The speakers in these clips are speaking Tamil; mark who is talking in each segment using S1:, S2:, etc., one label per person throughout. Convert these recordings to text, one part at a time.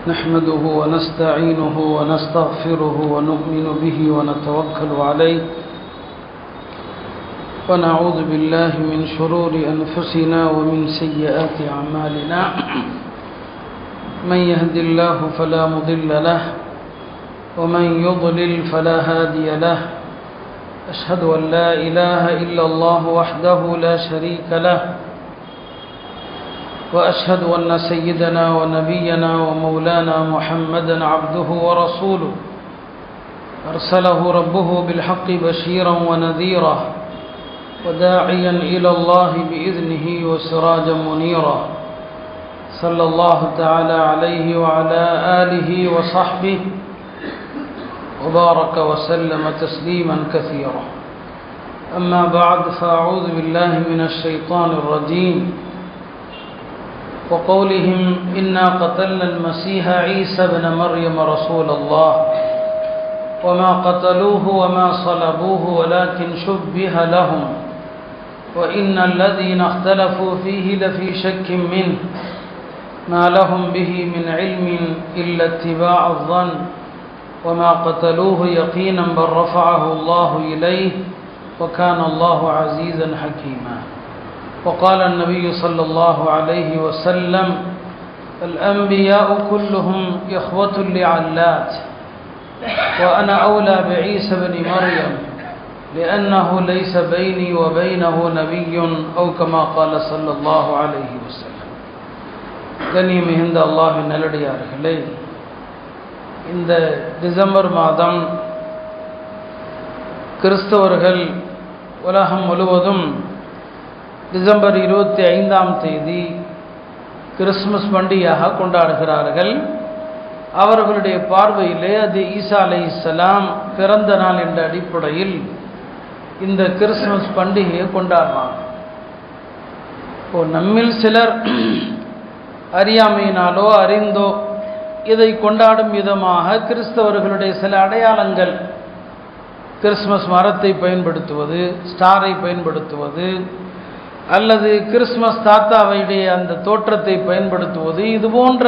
S1: نحمده ونستعينه ونستغفره ونؤمن به ونتوكل عليه ونعوذ بالله من شرور أنفسنا ومن سيئات أعمالنا من يهد الله فلا مضل له ومن يضلل فلا هادي له أشهد أن لا إله إلا الله وحده لا شريك له وأشهد أن سيدنا ونبينا ومولانا محمدا عبده ورسوله أرسله ربه بالحق بشيرا ونذيرا وداعيا إلى الله بإذنه وسراجا منيرا صلى الله تعالى عليه وعلى آله وصحبه وبارك وسلم تسليما كثيرا أما بعد فأعوذ بالله من الشيطان الرجيم وقولهم إنا قتلنا المسيح عيسى بن مريم رسول الله وما قتلوه وما صلبوه ولكن شبه لهم وإن الذين اختلفوا فيه لفي شك منه ما لهم به من علم إلا اتباع الظن وما قتلوه يقينا بل رفعه الله إليه وكان الله عزيزا حكيما وقال النبي صلى الله عليه وسلم الأنبياء كلهم إخوة لعلات وأنا أولى بعيسى بن مريم لأنه ليس بيني وبينه نبي أو كما قال صلى الله عليه وسلم கண்ணியமிகுந்த அல்லாஹ்வின் நல்லடியார்களே, இந்த டிசம்பர் மாதம் கிறிஸ்தவர்கள் உலகம் முழுவதும் டிசம்பர் 25ஆம் தேதி கிறிஸ்மஸ் பண்டிகையாக கொண்டாடுகிறார்கள். அவர்களுடைய பார்வையிலே அது ஈசா அலைஹிஸ்ஸலாம் பிறந்த நாள் என்ற அடிப்படையில் இந்த கிறிஸ்மஸ் பண்டிகையை கொண்டாடுறாங்க. இப்போ நம்மில் சிலர் அறியாமையினாலோ அறிந்தோ இதை கொண்டாடும் விதமாக கிறிஸ்தவர்களுடைய சில அடையாளங்கள், கிறிஸ்மஸ் மரத்தை பயன்படுத்துவது, ஸ்டாரை பயன்படுத்துவது, அல்லது கிறிஸ்மஸ் தாத்தாவுடைய அந்த தோற்றத்தை பயன்படுத்துவது, இது போன்ற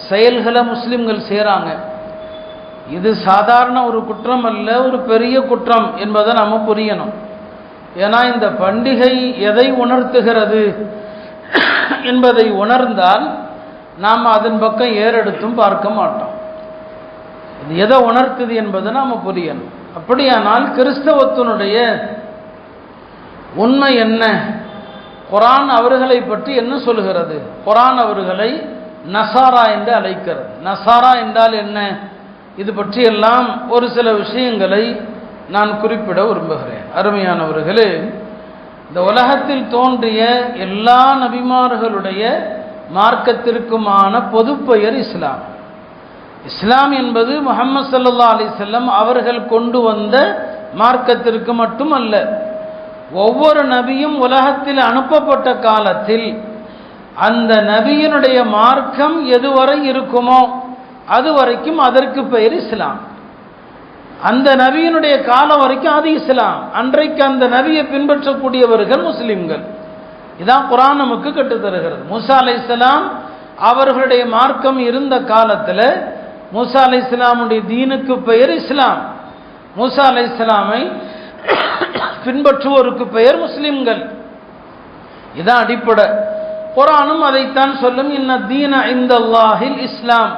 S1: செயல்களை முஸ்லிம்கள் செய்கிறாங்க. இது சாதாரண ஒரு குற்றம் அல்ல, ஒரு பெரிய குற்றம் என்பதை நம்ம புரியணும். ஏன்னா இந்த பண்டிகை எதை உணர்த்துகிறது என்பதை உணர்ந்தால் நாம் அதன் பக்கம் ஏறெடுத்தும் பார்க்க மாட்டோம். இது எதை உணர்த்துது என்பதை நாம் புரியணும். அப்படியானால் கிறிஸ்தவத்தினுடைய உண்மை என்ன? குர்ஆன் அவர்களை பற்றி என்ன சொல்கிறது? குர்ஆன் அவர்களை நசாரா என்று அழைக்கிறது. நசாரா என்றால் என்ன? இது பற்றியெல்லாம் ஒரு சில விஷயங்களை நான் குறிப்பிட விரும்புகிறேன். அருமையானவர்களே, இந்த உலகத்தில் தோன்றிய எல்லா நபிமார்களுடைய மார்க்கத்திற்குமான பொது பெயர் இஸ்லாம். இஸ்லாம் என்பது முஹம்மது ஸல்லல்லாஹு அலைஹி வஸல்லம் அவர்கள் கொண்டு வந்த மார்க்கத்திற்கு மட்டுமல்ல, ஒவ்வொரு நபியும் உலகத்தில் அனுப்பப்பட்ட காலத்தில் அந்த நபியினுடைய மார்க்கம் எதுவரை இருக்குமோ அது வரைக்கும் அதற்கு பெயர் இஸ்லாம். அந்த நபியினுடைய காலம் வரைக்கும் அது இஸ்லாம். அன்றைக்கு அந்த நபியை பின்பற்றக்கூடியவர்கள் முஸ்லிம்கள். இதான் குர்ஆன் நமக்கு கற்றுத்தருகிறது. மூசா அலைஹிஸ்ஸலாம் அவர்களுடைய மார்க்கம் இருந்த காலத்தில் மூசா அலைஹிஸ்ஸலாமுடைய தீனுக்கு பெயர் இஸ்லாம். மூசா அலைஹிஸ்ஸலாமை பின்பற்றுவோருக்கு பெயர் முஸ்லிம்கள். இதான் அடிப்படை. குர்ஆனும் அதைத்தான் சொல்லும். இன்ன தீன இந்தல்லாஹில் இஸ்லாம்.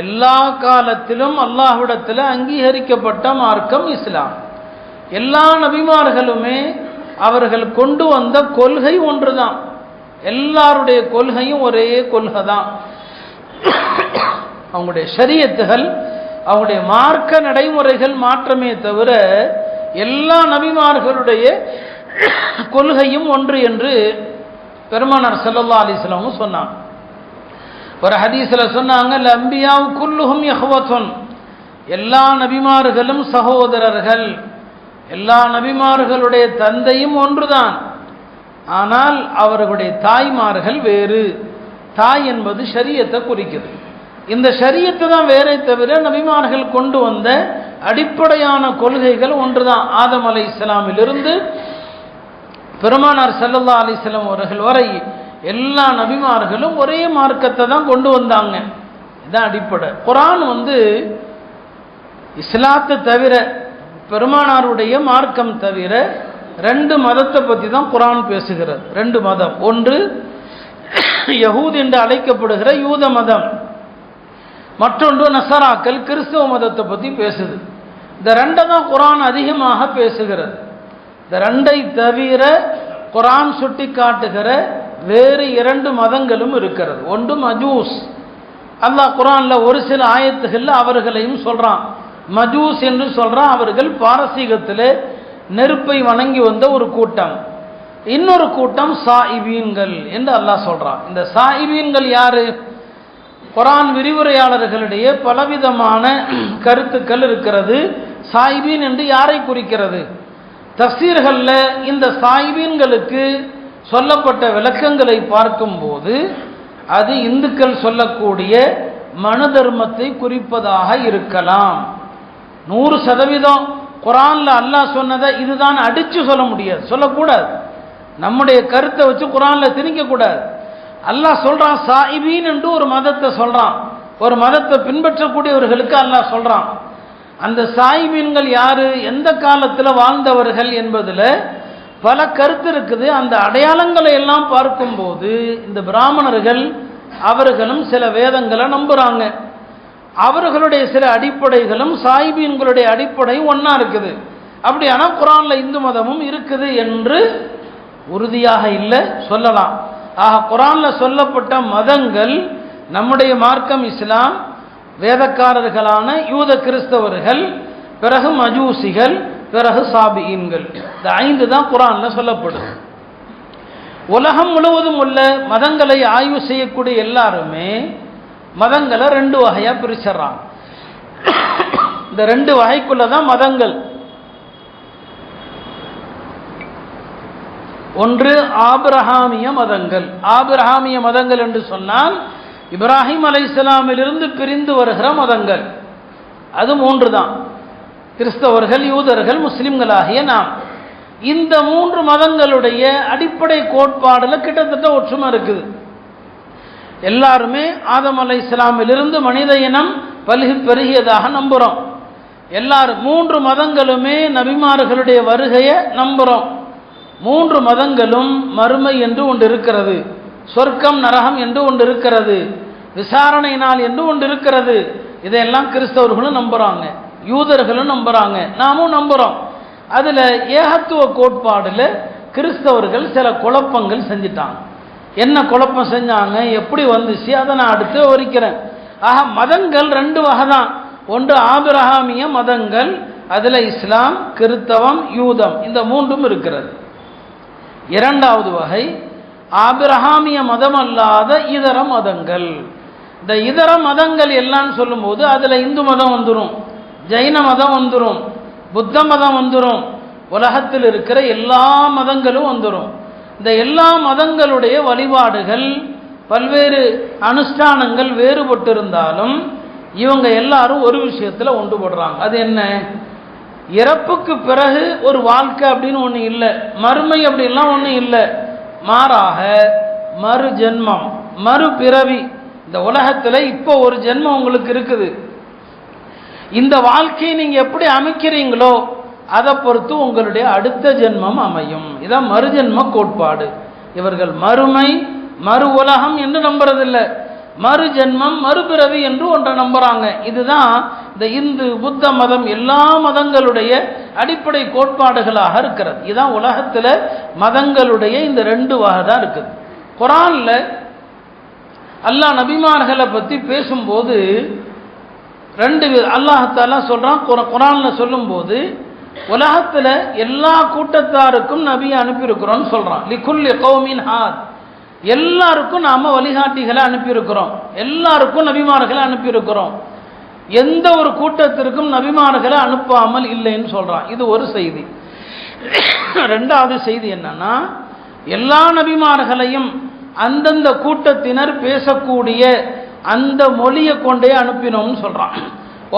S1: எல்லா காலத்திலும் அல்லாஹ்விடத்தில் அங்கீகரிக்கப்பட்ட மார்க்கம் இஸ்லாம். எல்லா நபிமார்களுமே அவர்கள் கொண்டு வந்த கொள்கை ஒன்றுதான். எல்லாருடைய கொள்கையும் ஒரே கொள்கை தான். அவங்களுடைய ஷரியத்துகள், அவங்களுடைய மார்க்க நடைமுறைகள் மாற்றமே தவிர எல்லா நபிமார்களுடைய கொள்கையும் ஒன்று என்று பெருமானார் ஸல்லல்லாஹு அலைஹி வஸல்லம் சொன்னாங்க. ஒரு ஹதீஸில் சொன்னாங்க, அம்பியாவு குல்லுஹும் இஹ்வத்துன். எல்லா நபிமார்களும் சகோதரர்கள். எல்லா நபிமார்களுடைய தந்தையும் ஒன்றுதான், ஆனால் அவர்களுடைய தாய்மார்கள் வேறு. தாய் என்பது ஷரியத்தை குறிக்கிறது. இந்த ஷரியத்தை தான் வேறே தவிர நபிமார்கள் கொண்டு வந்த அடிப்படையான கொள்கைகள் ஒன்றுதான். ஆதம் அலைஹிஸ்ஸலாமிலிருந்து பெருமானார் ஸல்லல்லாஹு அலைஹி வஸல்லம் அவர்கள் வரை எல்லா நபிமார்களும் ஒரே மார்க்கத்தை தான் கொண்டு வந்தாங்க. இதான் அடிப்படை. குர்ஆன் இஸ்லாத்தை தவிர, பெருமானாருடைய மார்க்கம் தவிர 2 மதத்தை பற்றி தான் குர்ஆன் பேசுகிறது. 2 மதம். ஒன்று யஹூத் என்று அழைக்கப்படுகிற யூத மதம், மற்றொன்று நசராக்கள் கிறிஸ்தவ மதத்தை பற்றி பேசுது. இந்த 2 தான் குர்ஆன் அதிகமாக பேசுகிறது. இந்த 2ஐ தவிர குர்ஆன் சுட்டி காட்டுகிற வேறு 2 மதங்களும் இருக்கிறது. ஒன்று மஜூஸ். அல்லாஹ் குர்ஆன்ல ஒரு சில ஆயத்துகள்ல அவர்களையும் சொல்றான், மஜூஸ் என்று சொல்றான். அவர்கள் பாரசீகத்திலே நெருப்பை வணங்கி வந்த ஒரு கூட்டம். இன்னொரு கூட்டம் சாயிபீன்கள் என்று அல்லாஹ் சொல்றான். இந்த சாயிபீன்கள் யாரு? குர்ஆன் விரிவுரையாளர்களிடையே பலவிதமான கருத்துக்கள் இருக்கிறது. சாயிபீன் என்று யாரை குறிக்கிறது? தஃசீர்கள்ல இந்த சாயிபீன்களுக்கு சொல்லப்பட்ட விளக்கங்களை பார்க்கும்போது அது இந்துக்கள் சொல்லக்கூடிய மனு தர்மத்தை குறிப்பதாக இருக்கலாம். 100% குர்ஆன்ல அல்லாஹ் சொன்னதை இதுதான் அடிச்சு சொல்ல முடியாது, சொல்லக்கூடாது. நம்முடைய கருத்தை வச்சு குர்ஆன்ல திணிக்க கூடாது. அல்லாஹ் சொல்றான் சாயிபீன் என்று ஒரு மதத்தை சொல்றான், ஒரு மதத்தை பின்பற்றக்கூடியவர்களுக்கு அல்லாஹ் சொல்றான். அந்த சாயிபீன்கள் யாரு, எந்த காலத்தில் வாழ்ந்தவர்கள் என்பதுல பல கருத்து இருக்குது. அந்த அடையாளங்களை எல்லாம் பார்க்கும்போது இந்த பிராமணர்கள் அவர்களும் சில வேதங்களை நம்புறாங்க. அவர்களுடைய சில அடிப்படைகளும் சாயிபீன்களுடைய அடிப்படை ஒன்னா இருக்குது. அப்படியானா குர்ஆன்ல இந்து மதமும் இருக்குது என்று உறுதியாக இல்லை, சொல்லலாம். ஆக குர்ஆன்ல சொல்லப்பட்ட மதங்கள் நம்முடைய மார்க்கம் இஸ்லாம், வேதக்காரர்களான யூத கிறிஸ்தவர்கள், பிறகு மஜூசிகள், பிறகு சாபியீன்கள். இந்த 5 தான் குர்ஆன்ல சொல்லப்படுது. உலகம் முழுவதும் உள்ள மதங்களை ஆய்வு செய்யக்கூடிய எல்லாருமே மதங்களை 2 வகையா பிரிச்சிடறாங்க. இந்த 2 வகைக்குள்ளதான் மதங்கள். ஒன்று ஆபிரஹாமிய மதங்கள். ஆபிரஹாமிய மதங்கள் என்று சொன்னால் இப்ராஹிம் அலைஹிஸ்ஸலாமிலிருந்து பிரிந்து வருகிற மதங்கள். அது 3 தான். கிறிஸ்தவர்கள், யூதர்கள், முஸ்லிம்களாகிய நாம். இந்த 3 மதங்களுடைய அடிப்படை கோட்பாடுல கிட்டத்தட்ட ஒற்றுமை இருக்குது. எல்லாருமே ஆதம் அலைஹிஸ்ஸலாமிலிருந்து மனித இனம் பெருகியதாக நம்புறோம். எல்லாரும் 3 மதங்களுமே நபிமார்களுடைய வருகையை நம்புறோம். 3 மதங்களும் மறுமை என்று ஒன்று இருக்கிறது, சொர்க்கம் நரகம் என்று ஒன்று இருக்கிறது, விசாரணை நாள் என்று ஒன்று இருக்கிறது. இதையெல்லாம் கிறிஸ்தவர்களும் நம்புறாங்க, யூதர்களும் நம்புறாங்க, நாமும் நம்புறோம். அதுல ஏகத்துவ கோட்பாடுல கிறிஸ்தவர்கள் சில குழப்பங்கள் செஞ்சிட்டாங்க. என்ன குழப்பம் செஞ்சாங்க, எப்படி வந்துச்சு, அதை நான் அடுத்து விவரிக்கிறேன். ஆக மதங்கள் 2 வகை தான். ஒன்று ஆபிரஹாமிய மதங்கள், அதுல இஸ்லாம், கிறிஸ்தவம், யூதம், இந்த 3ம் இருக்கிறது. 2வது வகை ஆபிரஹாமிய மதம் அல்லாத இதர மதங்கள். இந்த இதர மதங்கள் எல்லாம் சொல்லும்போது அதுல இந்து மதம் வந்துடும், ஜைன மதம் வந்துடும், புத்த மதம் வந்துடும், உலகத்தில் இருக்கிற எல்லா மதங்களும் வந்துடும். இந்த எல்லா மதங்களுடைய வழிபாடுகள், பல்வேறு அனுஷ்டானங்கள் வேறுபட்டு இருந்தாலும் இவங்க எல்லாரும் ஒரு விஷயத்துல ஒன்றுபடுறாங்க. அது என்ன? இறப்புக்கு பிறகு ஒரு வாழ்க்கை அப்படின்னு ஒன்று இல்லை, மறுமை அப்படின்லாம் ஒன்று இல்லை. மாறாக மறு ஜென்மம், மறுபிறவி. இந்த உலகத்தில் இப்போ ஒரு ஜென்மம் உங்களுக்கு இருக்குது. இந்த வாழ்க்கையை நீங்க எப்படி அமைக்கிறீங்களோ அதை பொறுத்து உங்களுடைய அடுத்த ஜென்மம் அமையும். இதான் மறுஜென்ம கோட்பாடு. இவர்கள் மறுமை, மறு உலகம் என்று நம்புறதில்லை, மறு ஜென்மம், மறுபிறவி என்று ஒன்றை நம்புறாங்க. இதுதான் இந்த இந்து, புத்த மதம், எல்லா மதங்களுடைய அடிப்படை கோட்பாடுகளாக இருக்கிறது. இதுதான் உலகத்தில் மதங்களுடைய இந்த 2 வகை தான் இருக்குது. குர்ஆன்ல அல்லாஹ் நபிமார்களை பற்றி பேசும்போது 2 அல்லாஹ் தஆலா சொல்றான். குர்ஆன்ல சொல்லும்போது உலகத்தில் எல்லா கூட்டத்தாருக்கும் நபியை அனுப்பியிருக்கிறோம்னு சொல்றான். லிகுல்லி கௌமின் ஹாத், எல்லாருக்கும் நாம வழிகாட்டிகளை அனுப்பியிருக்கிறோம், எல்லாருக்கும் நபிமார்களை அனுப்பியிருக்கிறோம். எந்த ஒரு கூட்டத்திற்கும் நபிமார்களை அனுப்பாமல் இல்லைன்னு சொல்றான். இது ஒரு செய்தி. 2வது செய்தி என்னன்னா, எல்லா நபிமார்களையும் அந்தந்த கூட்டத்தினர் பேசக்கூடிய அந்த மொழியை கொண்டே அனுப்பினோம்னு சொல்றான்.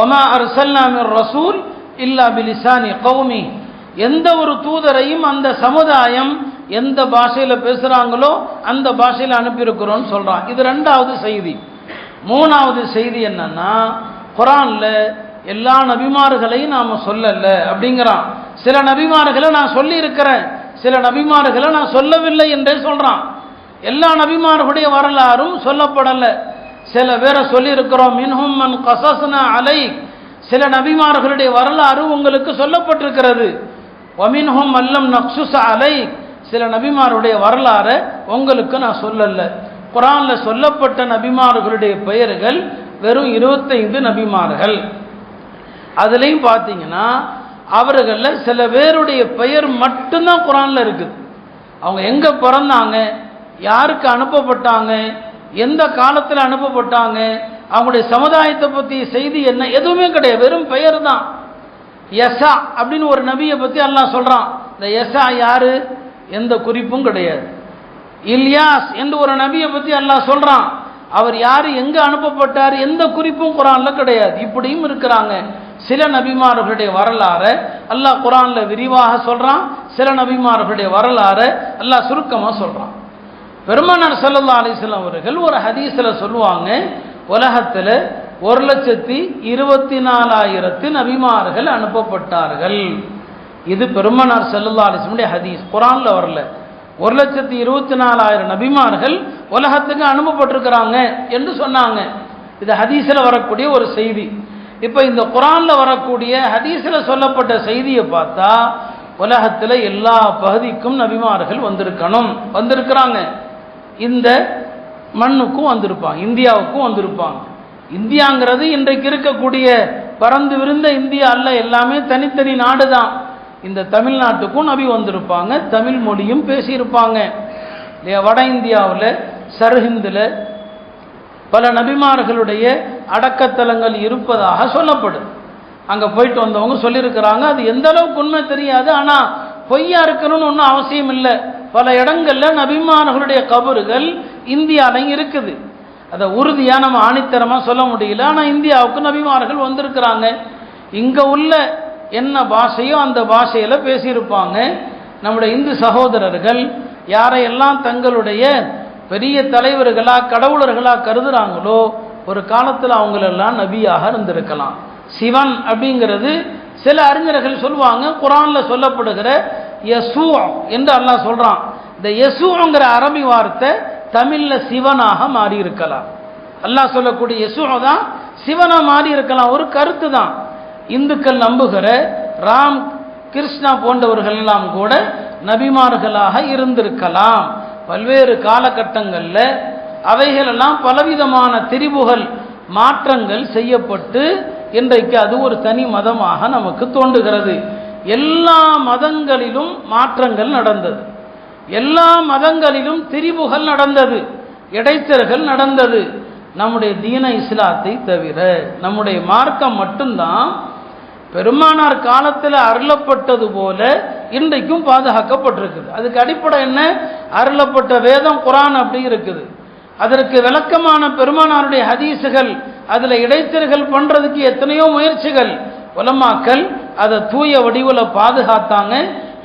S1: ஒமா அர்சல்னா மிர் ரசூல் இல்லா பிலிசானி கௌமி, எந்த ஒரு தூதரையும் அந்த சமுதாயம் எந்த பாஷையில பேசுறாங்களோ அந்த பாஷையில அனுப்பியிருக்கிறோம்னு சொல்றான். இது 2வது செய்தி. மூணாவது செய்தி என்னன்னா, குர்ஆன்ல எல்லா நபிமார்களையும் நாம சொல்லல அப்படிங்கிறான். சில நபிமார்களை நான் சொல்லி இருக்கிறேன், சில நபிமார்களை நான் சொல்லவில்லை என்றே சொல்றான். எல்லா நபிமார்களுடைய வரலாறும் சொல்லப்படல. சில பேரை சொல்லி இருக்கிறோம், மின்ஹும் மன் கஸஸ்னா அலைக், சில நபிமார்களுடைய வரலாறு உங்களுக்கு சொல்லப்பட்டிருக்கிறது. வமின்ஹும் மல்லம் நக்சுஸ் அலைக், சில நபிமாருடைய வரலாறு உங்களுக்கு நான் சொல்லல. குர்ஆன்ல சொல்லப்பட்ட நபிமார்களுடைய பெயர்கள் வெறும் 25 நபிமார்கள். அதுலேயும் பார்த்தீங்கன்னா அவர்களில் சில பேருடைய பெயர் மட்டும்தான் குர்ஆன்ல இருக்குது. அவங்க எங்கே பிறந்தாங்க, யாருக்கு அனுப்பப்பட்டாங்க, எந்த காலத்தில் அனுப்பப்பட்டாங்க, அவங்களுடைய சமுதாயத்தை பற்றி செய்தி என்ன, எதுவுமே கிடையாது, வெறும் பெயர் தான். யசா அப்படின்னு ஒரு நபியை பற்றி அல்லாஹ் சொல்கிறான். இந்த யசா யாரு, எந்த குறிப்பும் கிடையாது. இல்யாஸ் என்று ஒரு நபியை பற்றி அல்லாஹ் சொல்கிறான். அவர் யார், எங்கே அனுப்பப்பட்டார், எந்த குறிப்பும் குர்ஆனில் கிடையாது. இப்படியும் இருக்கிறாங்க. சில நபிமார்களுடைய வரலாறு அல்லாஹ் குர்ஆன்ல விரிவாக சொல்கிறான், சில நபிமார்களுடைய வரலாறு அல்லாஹ் சுருக்கமாக சொல்கிறான். பெருமானார் ஸல்லல்லாஹு அலைஹி வஸல்லம் அவர்கள் ஒரு ஹதீஸில் சொல்லுவாங்க, உலகத்தில் 1,24,000 நபிமார்கள் அனுப்பப்பட்டார்கள். இது பெருமானார் ஸல்லல்லாஹு அலைஹி வஸல்லம் ஹதீஸ், குர்ஆன்ல வரல. 1,24,000 நபிமார்கள் உலகத்துக்கு அனுப்பப்பட்டிருக்கிறாங்க என்று சொன்னாங்க. இது ஹதீஸில் வரக்கூடிய ஒரு செய்தி. இப்போ இந்த குர்ஆன்ல வரக்கூடிய ஹதீஸில் சொல்லப்பட்ட செய்தியை பார்த்தா உலகத்தில் எல்லா பகுதிக்கும் நபிமார்கள் வந்திருக்கிறாங்க. இந்த மண்ணுக்கும் வந்திருப்பாங்க, இந்தியாவுக்கும் வந்திருப்பாங்க. இந்தியாங்கிறது இன்றைக்கு இருக்கக்கூடிய பறந்து விரிந்த இந்தியா அல்ல, எல்லாமே தனித்தனி நாடு தான். இந்த தமிழ்நாட்டுக்கும் நபி வந்திருப்பாங்க, தமிழ் மொழியும் பேசியிருப்பாங்க. வட இந்தியாவில் சர்ஹிந்தில் பல நபிமார்களுடைய அடக்கத்தலங்கள் இருப்பதாக சொல்லப்படுது. அங்கே போயிட்டு வந்தவங்க சொல்லியிருக்கிறாங்க. அது எந்த அளவுக்கு உண்மை தெரியாது, ஆனால் பொய்யா இருக்கணும்னு ஒன்றும் அவசியம் இல்லை. பல இடங்களில் நபிமார்களுடைய கபறுகள் இந்தியாவிலையும் இருக்குது. அதை உறுதியாக நம்ம ஆணித்தரமாக சொல்ல முடியல, ஆனால் இந்தியாவுக்கு நபிமார்கள் வந்திருக்கிறாங்க. இங்கே உள்ள என்ன பாஷையோ அந்த பாஷையில் பேசியிருப்பாங்க. நம்முடைய இந்து சகோதரர்கள் யாரையெல்லாம் தங்களுடைய பெரிய தலைவர்களாக கடவுளர்களாக கருதுகிறாங்களோ ஒரு காலத்தில் அவங்களெல்லாம் நபியாக இருந்திருக்கலாம். சிவன் அப்படிங்கிறது சில அறிஞர்கள் சொல்லுவாங்க, குர்ஆனில் சொல்லப்படுகிற யசூ என்று அல்லாஹ் சொல்கிறான். இந்த யசூங்கிற அரபி வார்த்தை தமிழில் சிவனாக மாறி இருக்கலாம். அல்லாஹ் சொல்லக்கூடிய யசூ தான் சிவனாக மாறி இருக்கலாம், ஒரு கருத்து தான். இந்துக்கள் நம்புகிற ராம் கிருஷ்ணா போன்றவர்கள் எல்லாம் கூட நபிமார்களாக இருந்திருக்கலாம். பல்வேறு காலகட்டங்களில் அவைகளெல்லாம் பலவிதமான திரிபுகள் மாற்றங்கள் செய்யப்பட்டு இன்றைக்கு அது ஒரு தனி மதமாக நமக்கு தோன்றுகிறது. எல்லா மதங்களிலும் மாற்றங்கள் நடந்தது, எல்லா மதங்களிலும் திரிபுகள் நடந்தது, இடைத்தர்கள் நடந்தது. நம்முடைய தீன இஸ்லாத்தை தவிர நம்முடைய மார்க்கம் மட்டும்தான் பெருமானார் காலத்தில் அருளப்பட்டது போல இன்றைக்கும் பாதுகாக்கப்பட்டிருக்குது. அதுக்கு அடிப்படை என்ன, அருளப்பட்ட வேதம் குர்ஆன் அப்படி இருக்குது. அதற்கு விளக்கமான பெருமானாருடைய ஹதீஸுகள், அதில் இடைத்தர்கள் பண்ணுறதுக்கு எத்தனையோ முயற்சிகள், உலமாக்கள் அதை தூய வடிவில் பாதுகாத்தாங்க.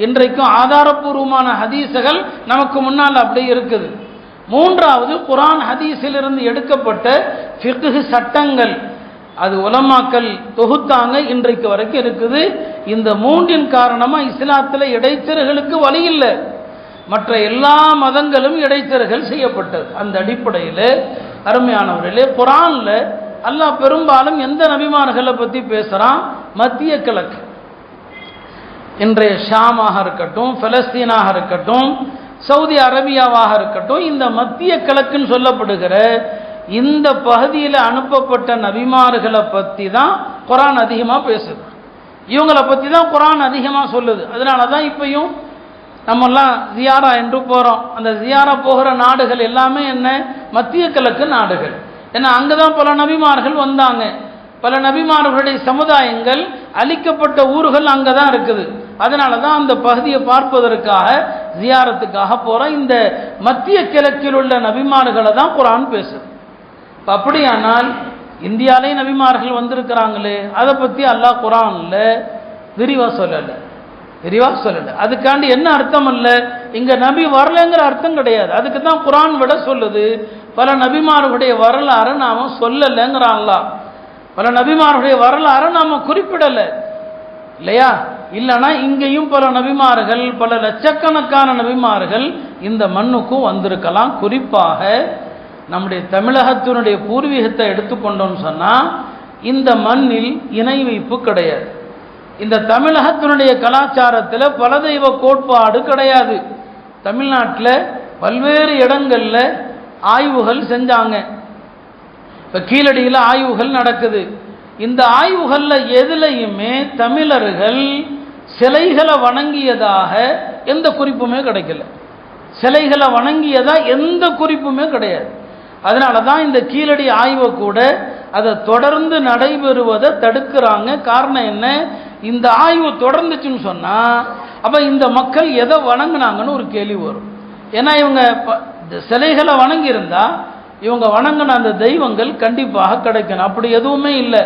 S1: இன்றைக்கும் ஆதாரபூர்வமான ஹதீஸுகள் நமக்கு முன்னால் அப்படி இருக்குது. மூன்றாவது, குர்ஆன் ஹதீஸிலிருந்து எடுக்கப்பட்ட ஃபிக்ஹ் சட்டங்கள், அது உலமாக்கள் தொகுத்தாங்க, இன்றைக்கு வரைக்கும் இருக்குது. இந்த மூன்றின் காரணமாக இஸ்லாத்தில் இடைத்தர்களுக்கு வழி இல்லை. மற்ற எல்லா மதங்களும் இடைத்தர்கள் செய்யப்பட்டது. அந்த அடிப்படையில் அருமையானவர்களே, குர்ஆனில் அல்லாஹ் பெரும்பாலும் எந்த நபிமார்களை பற்றி பேசுகிறான், மத்திய கிழக்கு, இன்றைய ஷாமாக இருக்கட்டும், பலஸ்தீனாக இருக்கட்டும், சவுதி அரேபியாவாக இருக்கட்டும், இந்த மத்திய கிழக்குன்னு சொல்லப்படுகிற இந்த பகுதியில் அனுப்பப்பட்ட நபிமார்களை பற்றி தான் குர்ஆன் அதிகமாக பேசுது. இவங்களை பற்றி தான் குர்ஆன் அதிகமாக சொல்லுது. அதனால தான் இப்பயும் நம்மெல்லாம் ஜியாரா என்று போகிறோம். அந்த ஜியாரா போகிற நாடுகள் எல்லாமே என்ன, மத்திய கிழக்கு நாடுகள். ஏன்னா அங்கே தான் பல நபிமார்கள் வந்தாங்க. பல நபிமார்களுடைய சமுதாயங்கள் அழிக்கப்பட்ட ஊர்கள் அங்கே தான் இருக்குது. அதனால தான் அந்த பகுதியை பார்ப்பதற்காக ஜியாரத்துக்காக போகிறோம். இந்த மத்திய கிழக்கில் உள்ள நபிமார்களை தான் குர்ஆன் பேசுது. அப்படியானால் இந்தியாவிலே நபிமார்கள் வந்திருக்கிறாங்களே, அதை பற்றி அல்லாஹ் குர்ஆன்ல விரிவாக சொல்லலை. அதுக்காண்டி என்ன அர்த்தம் இல்லை, இங்கே நபி வரலைங்கிற அர்த்தம் கிடையாது. அதுக்கு தான் குர்ஆன் விட சொல்லுது, பல நபிமார்களுடைய வரலாறு நாம சொல்லலைங்கிறான் அல்லாஹ். பல நபிமார்களுடைய வரலாறு நாம குறிப்பிடலை இல்லையா? இல்லைன்னா இங்கேயும் பல நபிமார்கள், பல லட்சக்கணக்கான நபிமார்கள் இந்த மண்ணுக்கும் வந்திருக்கலாம். குறிப்பாக நம்முடைய தமிழகத்தினுடைய பூர்வீகத்தை எடுத்துக்கொண்டோம்னு சொன்னால் இந்த மண்ணில் இணை வைப்பு கிடையாது. இந்த தமிழகத்தினுடைய கலாச்சாரத்தில் பல தெய்வ கோட்பாடு கிடையாது. தமிழ்நாட்டில் பல்வேறு இடங்களில் ஆய்வுகள் செஞ்சாங்க. இப்போ கீழடியில் ஆய்வுகள் நடக்குது. இந்த ஆய்வுகளில் எதுலையுமே தமிழர்கள் சிலைகளை வணங்கியதாக எந்த குறிப்புமே கிடைக்கல. சிலைகளை வணங்கியதா எந்த குறிப்புமே கிடையாது. அதனால தான் இந்த கீழடி ஆய்வை கூட அதை தொடர்ந்து நடைபெறுவதை தடுக்கிறாங்க. காரணம் என்ன? இந்த ஆய்வு தொடர்ந்துச்சுன்னு சொன்னால் அப்போ இந்த மக்கள் எதை வணங்கினாங்கன்னு ஒரு கேள்வி வரும். ஏன்னா இவங்க சிலைகளை வணங்கியிருந்தா இவங்க வணங்கின அந்த தெய்வங்கள் கண்டிப்பாக கிடைக்கணும். அப்படி எதுவுமே இல்லை.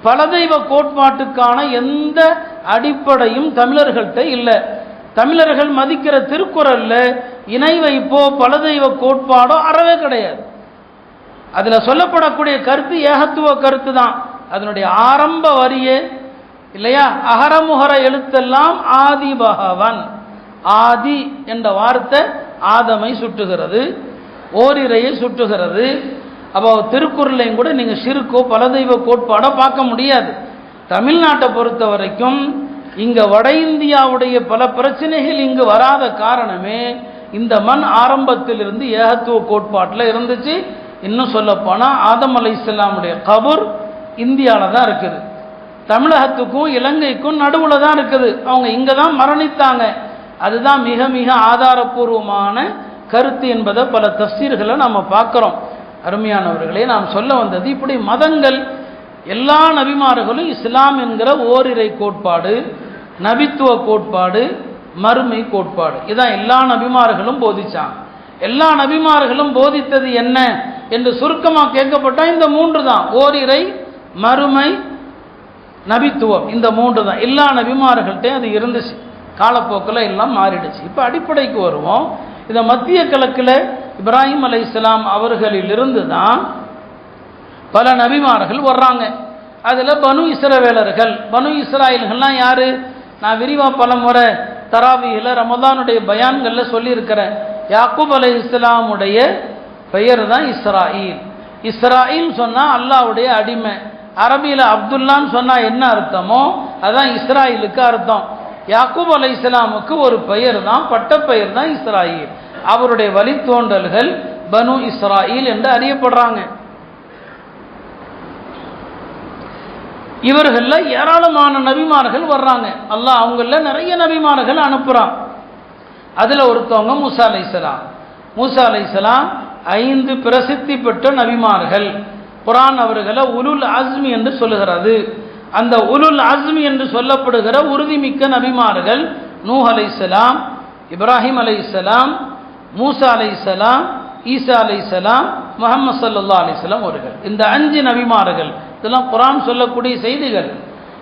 S1: பல தெய்வ கோட்பாட்டுக்கான எந்த அடிப்படையும் தமிழர்கள்ட்ட இல்லை. தமிழர்கள் மதிக்கிற திருக்குறள்ல இணை வைப்போ பல தெய்வ கோட்பாடோ அறவே கிடையாது. அதில் சொல்லப்படக்கூடிய கருத்து ஏகத்துவ கருத்து தான். அதனுடைய ஆரம்ப வரியே இல்லையா, அகரமுகர எழுத்தெல்லாம் ஆதி பகவன். ஆதி என்ற வார்த்தை ஆதமை சுட்டுகிறது, ஓரிரையை சுட்டுகிறது. அப்போ திருக்குறளையும் கூட நீங்கள் சிறுக்கோ பல தெய்வ கோட்பாடோ பார்க்க முடியாது. தமிழ்நாட்டை பொறுத்த வரைக்கும் இங்கே வட இந்தியாவுடைய பல பிரச்சனைகள் இங்கு வராத காரணமே இந்த மண் ஆரம்பத்திலிருந்து ஏகத்துவ கோட்பாட்டில் இருந்துச்சு. இன்னும் சொல்லப்போனால் ஆதம் அலைஹிஸ்ஸலாமுடைய கபர் இந்தியாவில் தான் இருக்குது. தமிழகத்துக்கும் இலங்கைக்கும் நடுவில் தான் இருக்குது. அவங்க இங்கே தான் மரணித்தாங்க. அதுதான் மிக மிக ஆதாரபூர்வமான கருத்து என்பதை பல தஃசீர்களை நம்ம பார்க்குறோம். அருமையானவர்களே, நாம் சொல்ல வந்தது இப்படி மதங்கள் எல்லா நபிமார்களும் இஸ்லாம் என்கிற ஓரிரை கோட்பாடு, நபித்துவ கோட்பாடு, மறுமை கோட்பாடு, இதான் எல்லா நபிமார்களும் போதிச்சாங்க. எல்லா நபிமார்களும் போதித்தது என்ன என்று சுருக்கமாக கேட்கப்பட்டால் இந்த மூன்று தான்: ஓரிரை, மறுமை, நபித்துவம். இந்த மூன்று தான் எல்லா நபிமார்கள்ட்டையும் அது இருந்துச்சு. காலப்போக்கில் எல்லாம் மாறிடுச்சு. இப்போ அடிப்படைக்கு வருவோம். இந்த மத்திய கிழக்கில் இப்ராஹிம் அலைஹிஸ்ஸலாம் அவர்களிலிருந்து தான் பல நபிமார்கள் வர்றாங்க. அதில் பனு இஸ்ரவேலர்கள், பனு இஸ்ராயல்கள்லாம் யாரு? நான் விரிவாக பல முறை தராவியில் ரமதானுடைய பயான்களில் சொல்லியிருக்கிறேன். யாக்கூப் அலைஹிஸ்ஸலாமுடைய பெயர் தான் இஸ்ராயில். இஸ்ராயில் சொன்னால் அல்லாஹ்வுடைய அடிமை. அரபியில் அப்துல்லான்னு சொன்னால் என்ன அர்த்தமோ அதுதான் இஸ்ராயிலுக்கு அர்த்தம். யாக்கூப் அலைஹிஸ்ஸலாமுக்கு ஒரு பெயர் தான், பட்ட பெயர் தான் இஸ்ராயில். அவருடைய வழித்தோன்றல்கள் பனு இஸ்ராயில் என்று அறியப்படுறாங்க. இவர்களில் ஏராளமான நபிமார்கள் வர்றாங்க. அல்லாஹ் அவங்கள நிறைய நபிமார்கள் அனுப்புகிறான். அதில் ஒருத்தவங்க மூசா அலைஹிஸ்ஸலாம். மூசா அலைஹிஸ்ஸலாம் 5 பிரசித்தி பெற்ற நபிமார்கள். குர்ஆன் அவர்களை உலுல் அஸ்மி என்று சொல்லுகிறது. அந்த உலுல் அஸ்மி என்று சொல்லப்படுகிற உறுதிமிக்க நபிமார்கள் நூஹ் அலைஹிஸ்ஸலாம், இப்ராஹிம் அலைஹிஸ்ஸலாம், மூசா அலைஹிஸ்ஸலாம், ஈசா அலைஹிஸ்ஸலாம், முஹம்மது ஸல்லல்லாஹு அலைஹி வஸல்லம் அவர்கள். இந்த 5 நபிமார்கள், இதெல்லாம் குர்ஆன் சொல்லக்கூடிய செய்திகள்.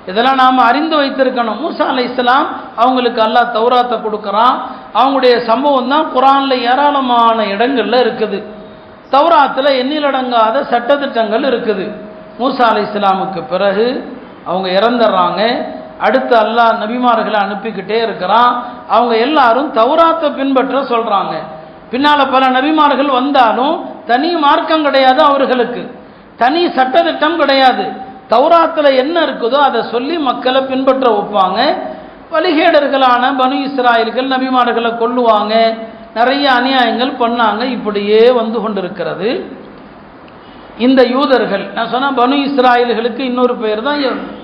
S1: இதெல்லாம் நாம் அறிந்து வைத்திருக்கணும். மூசா அலைஹிஸ்ஸலாம் அவங்களுக்கு அல்லாஹ் தௌராத்தை கொடுக்குறான். அவங்களுடைய சம்பவம் தான் குர்ஆனில் ஏராளமான இடங்களில் இருக்குது. தௌராத்தில் எண்ணிலடங்காத சட்டத்திட்டங்கள் இருக்குது. மூசா அலைஹிஸ்ஸலாமுக்கு பிறகு அவங்க இறந்துடுறாங்க. அடுத்து அல்லாஹ் நபிமார்களை அனுப்பிக்கிட்டே இருக்கிறான். அவங்க எல்லாரும் தௌராத்தை பின்பற்ற சொல்கிறாங்க. பின்னால் பல நபிமார்கள் வந்தாலும் தனி மார்க்கம் கிடையாது, அவர்களுக்கு தனி சட்டத்திட்டம் கிடையாது. தௌராத்தில் என்ன இருக்குதோ அதை சொல்லி மக்களை பின்பற்ற வைப்பாங்க. வழிகேடர்களான பனு இஸ்ராயல்கள் நபிமார்களை கொல்லுவாங்க, நிறைய அநியாயங்கள் பண்ணாங்க. இப்படியே வந்து கொண்டிருக்கிறது. இந்த யூதர்கள், நான் சொன்ன பனு இஸ்ராயல்களுக்கு இன்னொரு பெயர் தான்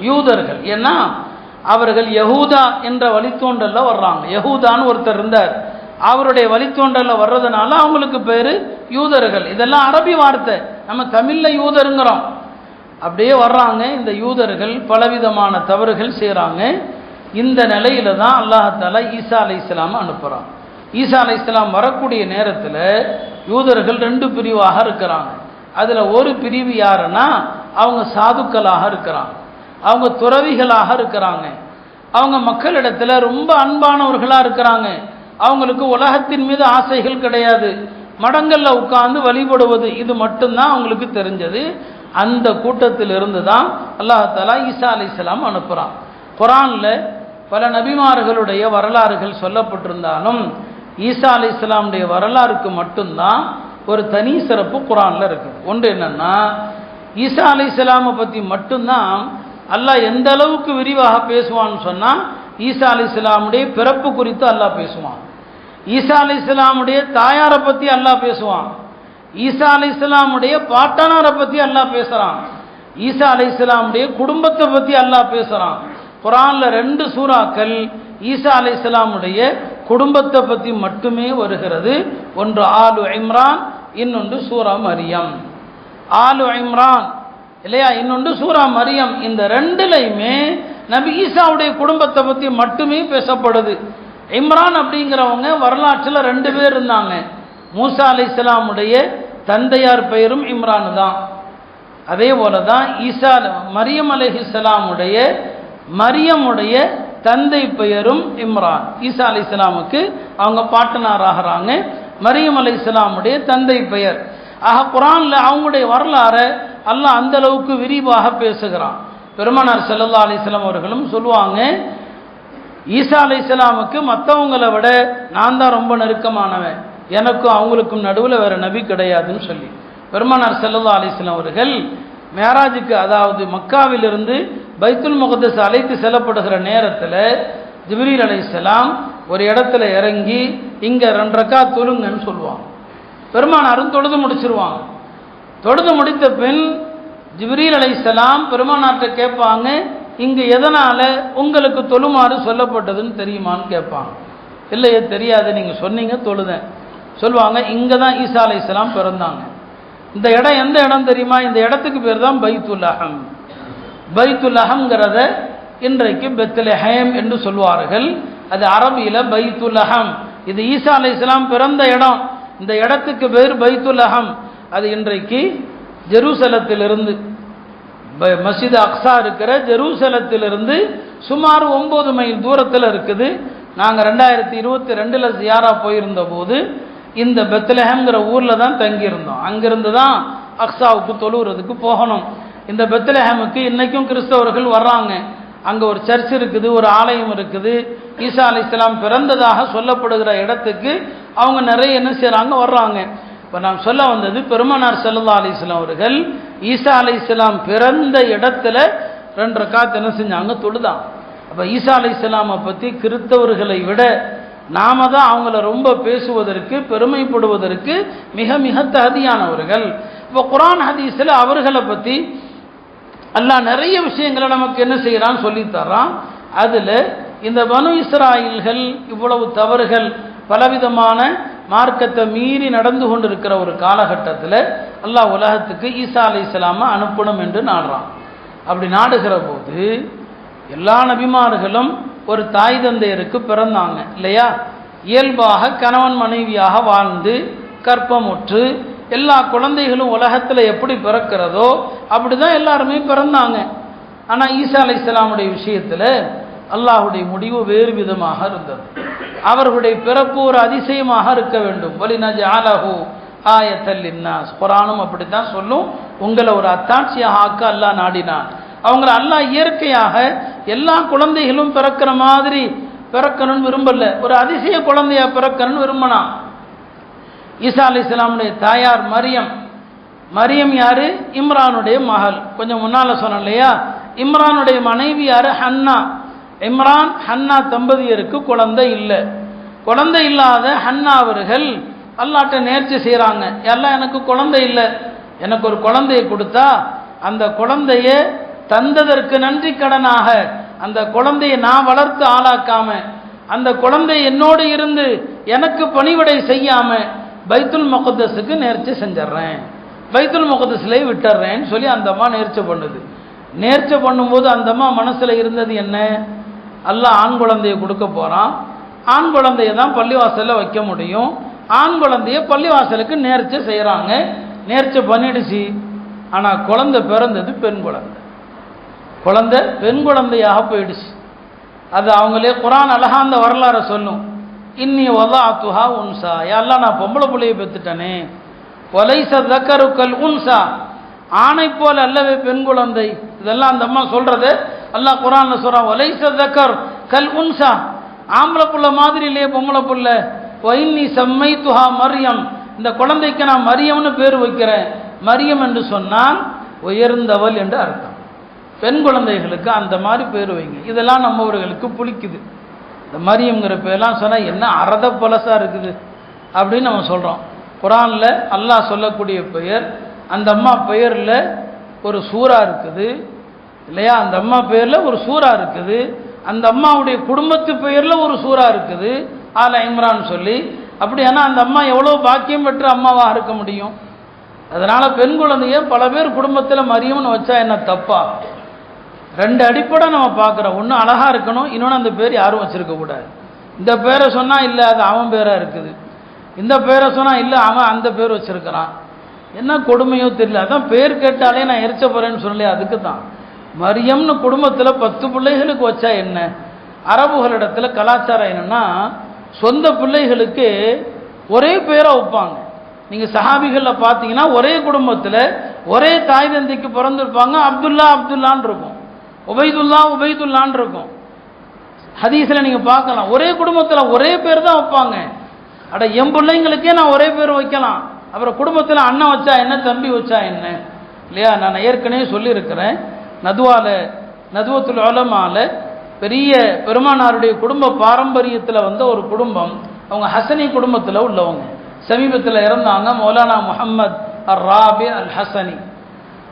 S1: யூதர்கள். ஏன்னா அவர்கள் யஹூதா என்ற வழித்தோன்றலில் வர்றாங்க. யஹூதான்னு ஒருத்தர் இருந்தார், அவருடைய வழித்தோன்றலில் வர்றதுனால அவங்களுக்கு பேர் யூதர்கள். இதெல்லாம் அரபி வார்த்தை, நம்ம தமிழில் யூதருங்கிறோம். அப்படியே வர்றாங்க. இந்த யூதர்கள் பலவிதமான தவறுகள் செய்கிறாங்க. இந்த நிலையில தான் அல்லாஹ் ஈசா அலைஹிஸ்ஸலாம் அனுப்புகிறான். ஈசா அலைஹிஸ்ஸலாம் வரக்கூடிய நேரத்தில் யூதர்கள் 2 பிரிவாக இருக்கிறாங்க. அதில் ஒரு பிரிவு யாருன்னா அவங்க சாதுக்களாக இருக்கிறாங்க, அவங்க துறவிகளாக இருக்கிறாங்க, அவங்க மக்களிடத்தில் ரொம்ப அன்பானவர்களாக இருக்கிறாங்க. அவங்களுக்கு உலகத்தின் மீது ஆசைகள் கிடையாது, மடங்களில் உட்கார்ந்து வழிபடுவது, இது மட்டும்தான் அவங்களுக்கு தெரிஞ்சது. அந்த கூட்டத்திலிருந்து தான் அல்லாஹ் தஆலா ஈசா அலைஹிஸ்ஸலாம் அனுப்புகிறான். குர்ஆனில் பல நபிமார்களுடைய வரலாறுகள் சொல்லப்பட்டிருந்தாலும் ஈசா அலைஹிஸ்ஸலாமுடைய வரலாறுக்கு மட்டும்தான் ஒரு தனி சிறப்பு குர்ஆனில் இருக்குது. ஒன்று என்னன்னா, ஈசா அலைஹிஸ்ஸலாமை பற்றி மட்டும்தான் அல்லாஹ் எந்த அளவுக்கு விரிவாக பேசுவான்னு சொன்னால், ஈசா அலைஹிஸ்ஸலாமுடைய பிறப்பு குறித்து அல்லாஹ் பேசுவான். ஈசா அலைஹிஸ்ஸலாமுடைய தாயாரை பற்றி அல்லாஹ் பேசுவான். ஈசா அலைஹிஸ்ஸலாமுடைய பாட்டனாரை பற்றி அல்லாஹ் பேசுகிறான். ஈசா அலைஹிஸ்ஸலாமுடைய குடும்பத்தை பற்றி அல்லாஹ் பேசுகிறான். குர்ஆனில் 2 சூறாக்கள் ஈசா அலைஹிஸ்ஸலாமுடைய குடும்பத்தை பற்றி மட்டுமே வருகிறது. ஒன்று ஆலு இம்ரான், இன்னொன்று சூரா மரியம். ஆலு இம்ரான் இல்லையா, இன்னொன்று சூரா மரியம். இந்த 2லையுமே நபி ஈசாவுடைய குடும்பத்தை பற்றி மட்டுமே பேசப்படுது. இம்ரான் அப்படிங்கிறவங்க வரலாற்றில் 2 பேர் இருந்தாங்க. மூசா அலைஹிஸ்ஸலாமுடைய தந்தையார் பெயரும் இம்ரான் தான். அதே போல தான் மரியம் அலைஹிஸ்ஸலாமுடைய மரியமுடைய தந்தை பெயரும் இம்ரான். ஈசா அலைஹிஸ்ஸலாமுக்கு அவங்க பாட்டனார் ஆகிறாங்க. மரியம் அலைஹிஸ்ஸலாமுடைய தந்தை பெயர். ஆக குர்ஆனில் அவங்களுடைய வரலாறை அல்லாஹ் அந்த அளவுக்கு விரிவாக பேசுகிறான். பெருமானார் ஸல்லல்லாஹு அலைஹி வஸல்லம் அவர்களும் சொல்லுவாங்க, ஈசா அலைஹிஸ்ஸலாமுக்கு மற்றவங்களை விட நான் தான் ரொம்ப நெருக்கமானவன், எனக்கும் அவங்களுக்கும் நடுவில் வேறு நபி கிடையாதுன்னு சொல்லி பெருமானார் ஸல்லல்லாஹு அலைஹி வஸல்லம் அவர்கள் மேராஜுக்கு, அதாவது மக்காவிலிருந்து பைத்துல் முகத்தஸ் அழைத்து செல்லப்படுகிற நேரத்தில் ஜிப்ரீல் அலைஹிஸ்ஸலாம் ஒரு இடத்துல இறங்கி இங்கே 2 ரக்காத் தொழுங்கன்னு சொல்லுவாங்க. பெருமானாரும் தொழுது முடிச்சிருவாங்க. தொழுது முடித்த பின் ஜிப்ரீல் அலைஹிஸ்ஸலாம் பெருமானார்கிட்ட கேட்பாங்க, இங்கு எதனால் உங்களுக்கு தொழுமாறு சொல்லப்பட்டதுன்னு தெரியுமான்னு கேட்பாங்க. இல்லையே தெரியாது, நீங்கள் சொன்னீங்க தொழுதேன். சொல்லுவாங்க, இங்கே தான் ஈசா அலைஹிஸ்ஸலாம் பிறந்தாங்க. இந்த இடம் எந்த இடம் தெரியுமா? இந்த இடத்துக்கு பேர் தான் பைத்துல் லஹம். பைத்துல் லஹம்ங்கிறத இன்றைக்கு பெத்லஹேம் என்று சொல்வார்கள். அது அரபியில் பைத்துல் லஹம். இது ஈசா அலைஹிஸ்ஸலாம் பிறந்த இடம். இந்த இடத்துக்கு பேர் பைத்துல் லஹம். அது இன்றைக்கு ஜெருசலத்திலிருந்து, மஸ்ஜித் அக்ஸா இருக்கிற ஜெருசலத்திலிருந்து சுமார் 9 மைல் தூரத்தில் இருக்குது. நாங்கள் 2022 ஜியாரா போயிருந்த போது இந்த பெத்லஹேம்ங்கிற ஊரில் தான் தங்கியிருந்தோம். அங்கிருந்து தான் அக்ஸாவுக்கு தொழுகிறதுக்கு போகணும். இந்த பெத்லஹேமுக்கு இன்றைக்கும் கிறிஸ்தவர்கள் வர்றாங்க. அங்கே ஒரு சர்ச் இருக்குது, ஒரு ஆலயம் இருக்குது. ஈசா அலைஹிஸ்ஸலாம் பிறந்ததாக சொல்லப்படுகிற இடத்துக்கு அவங்க நிறைய என்ன செய்கிறாங்க, வர்றாங்க. இப்போ நான் சொல்ல வந்தது, பெருமானார் ஸல்லல்லாஹு அலைஹி வஸல்லம் அவர்கள் ஈசா அலைஹிஸ்ஸலாம் பிறந்த இடத்துல 2 ரக்காத் என்ன செஞ்சாங்க, தொழுதாங்க. அப்போ ஈசா அலைஹிஸ்ஸலாமை பற்றி கிறிஸ்தவர்களை விட நாம தான் அவங்கள ரொம்ப பேசுவதற்கு, பெருமைப்படுவதற்கு மிக மிக தகுதியானவர்கள். இப்போ குர்ஆன் ஹதீஸில் அவர்களை பற்றி அல்லாஹ் நிறைய விஷயங்களை நமக்கு என்ன செய்கிறான்னு சொல்லித்தரான். அதில் இந்த பனு இஸ்ராயீல்கள் இவ்வளவு தவறுகள், பலவிதமான மார்க்கத்தை மீறி நடந்து கொண்டிருக்கிற ஒரு காலகட்டத்தில் அல்லாஹ் உலகத்துக்கு ஈசா அலைஹிஸ்ஸலாமை அனுப்பணும் என்று நாடுறான். அப்படி நாடுகிற போது எல்லா நபிமார்களும் ஒரு தாய் தந்தையருக்கு பிறந்தாங்க இல்லையா? இயல்பாக கணவன் மனைவியாக வாழ்ந்து கற்பமுற்று எல்லா குழந்தைகளும் உலகத்தில் எப்படி பிறக்கிறதோ அப்படி தான் எல்லாருமே பிறந்தாங்க. ஆனால் ஈசா அலைஹிஸ்ஸலாமுடைய விஷயத்தில் அல்லாஹுடைய முடிவு வேறு விதமாக இருந்தது. அவர்களுடைய பிறப்பு ஒரு அதிசயமாக இருக்க வேண்டும். வலினஜஅலஹு ஆயத்தல் லின்னாஸ், குர்ஆனும் அப்படித்தான் சொல்லும். உங்களை ஒரு அத்தாட்சியாக ஆக்க அல்லாஹ் நாடினான். அவங்கள அல்லாஹ் இயற்கையாக எல்லா குழந்தைகளும் பிறக்கிற மாதிரி பிறக்கணும்னு விரும்பல, ஒரு அதிசய குழந்தையா பிறக்கணும்னு விரும்பினான். ஈசா அலைஹிஸ்ஸலாமுடைய தாயார் மரியம். மரியம் யாரு? இம்ரானுடைய மகள். கொஞ்சம் முன்னால் சொன்னோம் இல்லையா? இம்ரானுடைய மனைவி யாரு? ஹன்னா. இம்ரான் ஹன்னா தம்பதியருக்கு குழந்தை இல்லை. குழந்தை இல்லாத ஹன்னா அவர்கள் அல்லாஹ்ட்ட நேர்ச்சி செய்கிறாங்க, எல்லாம் எனக்கு குழந்தை இல்லை, எனக்கு ஒரு குழந்தையை கொடுத்தா அந்த குழந்தைய தந்ததற்கு நன்றி கடனாக அந்த குழந்தையை நான் வளர்த்து ஆளாக்காம, அந்த குழந்தை என்னோடு இருந்து எனக்கு பணிவிடை செய்யாம பைத்துல் முகத்தஸுக்கு நேர்ச்சி செஞ்சிட்றேன், பைத்துல் முகத்தஸ்லேயே விட்டுறேன்னு சொல்லி அந்த அம்மா நேர்ச்சி பண்ணுது. நேர்ச்சி பண்ணும்போது அந்த அம்மா மனசில் இருந்தது என்ன? அல்லாஹ் ஆண் குழந்தையை கொடுக்க போகிறான், ஆண் குழந்தைய தான் பள்ளிவாசலில் வைக்க முடியும், ஆண் குழந்தைய பள்ளிவாசலுக்கு நேர்ச்சி செய்கிறாங்க. நேர்ச்சி பண்ணிடுச்சு. ஆனால் குழந்தை பிறந்தது பெண் குழந்தை. குழந்தை பெண் குழந்தையாக போயிடுச்சு. அது அவங்களே குர்ஆன் அழகா அந்த வரலாறை சொல்லும். இன்னி வதாத்துஹா உன்சா, யா அல்லாஹ் நான் பொம்பளை பிள்ளையை பெற்றுட்டனே. வலைஸ ذكر கல்உன்சா, ஆணை போல அல்லவே பெண் குழந்தை. இதெல்லாம் அந்த அம்மா சொல்றது. அல்லாஹ் குர்ஆன்ல சொல்றான், வலைஸ ذكر கல்உன்சா, ஆம்பளை புள்ள மாதிரி இல்லையே பொம்பளை புள்ள. வைன்னி சம்மைத்துஹா மரியம், இந்த குழந்தைக்கு நான் மரியம்னு பேர் வைக்கிறேன். மரியம் என்று சொன்னால் உயர்ந்தவள் என்று அர்த்தம். பெண் குழந்தைகளுக்கு அந்த மாதிரி பேர் வைங்க. இதெல்லாம் நம்மவர்களுக்கு புளிக்குது. இந்த மரியம்ங்கிற பேர்லாம் சொன்னால் என்ன அறத பழசா இருக்குது அப்படின்னு நம்ம சொல்கிறோம். குர்ஆன்ல அல்லாஹ் சொல்லக்கூடிய பெயர், அந்த அம்மா பெயரில் ஒரு சூரா இருக்குது இல்லையா? அந்த அம்மா பெயரில் ஒரு சூரா இருக்குது. அந்த அம்மாவுடைய குடும்பத்து பெயரில் ஒரு சூரா இருக்குது, ஆல இம்ரான் சொல்லி. அப்படியானா அந்த அம்மா எவ்வளோ பாக்கியம் பெற்ற அம்மாவாக இருக்க முடியும்? அதனால பெண் குழந்தைய பல பேர் குடும்பத்தில் மரியம்னு வச்சா என்ன தப்பா? ரெண்டு அடிப்படை நம்ம பார்க்குறோம். ஒன்று அழகா இருக்கணும், இன்னொன்று அந்த பேர் யாரும் வச்சிருக்க கூடாது. இந்த பேரை சொன்னால் இல்லை அது அவன் பேராக இருக்குது, இந்த பேரை சொன்னால் இல்லை அவன் அந்த பேர் வச்சிருக்கிறான். என்ன கொடுமையோ தெரியல. அதான் பேர் கேட்டாலே நான் எரிச்ச போறேன்னு சொல்லலையே, அதுக்கு தான். மரியம்னு குடும்பத்தில் 10 பிள்ளைகளுக்கு வச்சா என்ன? அரபுகளிடத்தில் கலாச்சாரம் என்னன்னா, சொந்த பிள்ளைகளுக்கு ஒரே பேரை வைப்பாங்க. நீங்கள் சஹாபிகளில் பார்த்தீங்கன்னா ஒரே குடும்பத்தில் ஒரே தாய் தந்தைக்கு பிறந்திருப்பாங்க. அப்துல்லா அப்துல்லான்னு இருக்கும், உபைதுல்லா உபைதுல்லான்னு இருக்கும். ஹதீஸில் நீங்கள் பார்க்கலாம், ஒரே குடும்பத்தில் ஒரே பேர் தான் வைப்பாங்க. அட என் பிள்ளைங்களுக்கே நான் ஒரே பேர் வைக்கலாம், அப்புறம் குடும்பத்தில் அண்ணன் வச்சா என்ன, தம்பி வச்சா என்ன இல்லையா? நான் ஏற்கனவே சொல்லியிருக்கிறேன், நதுவத்துல் உலமால பெரிய பெருமானாருடைய குடும்ப பாரம்பரியத்தில் வந்த ஒரு குடும்பம். அவங்க ஹசனி குடும்பத்தில் உள்ளவங்க. சமீபத்தில் இறந்தாங்க மௌலானா முஹம்மத் அர் ராபி அல் ஹசனி.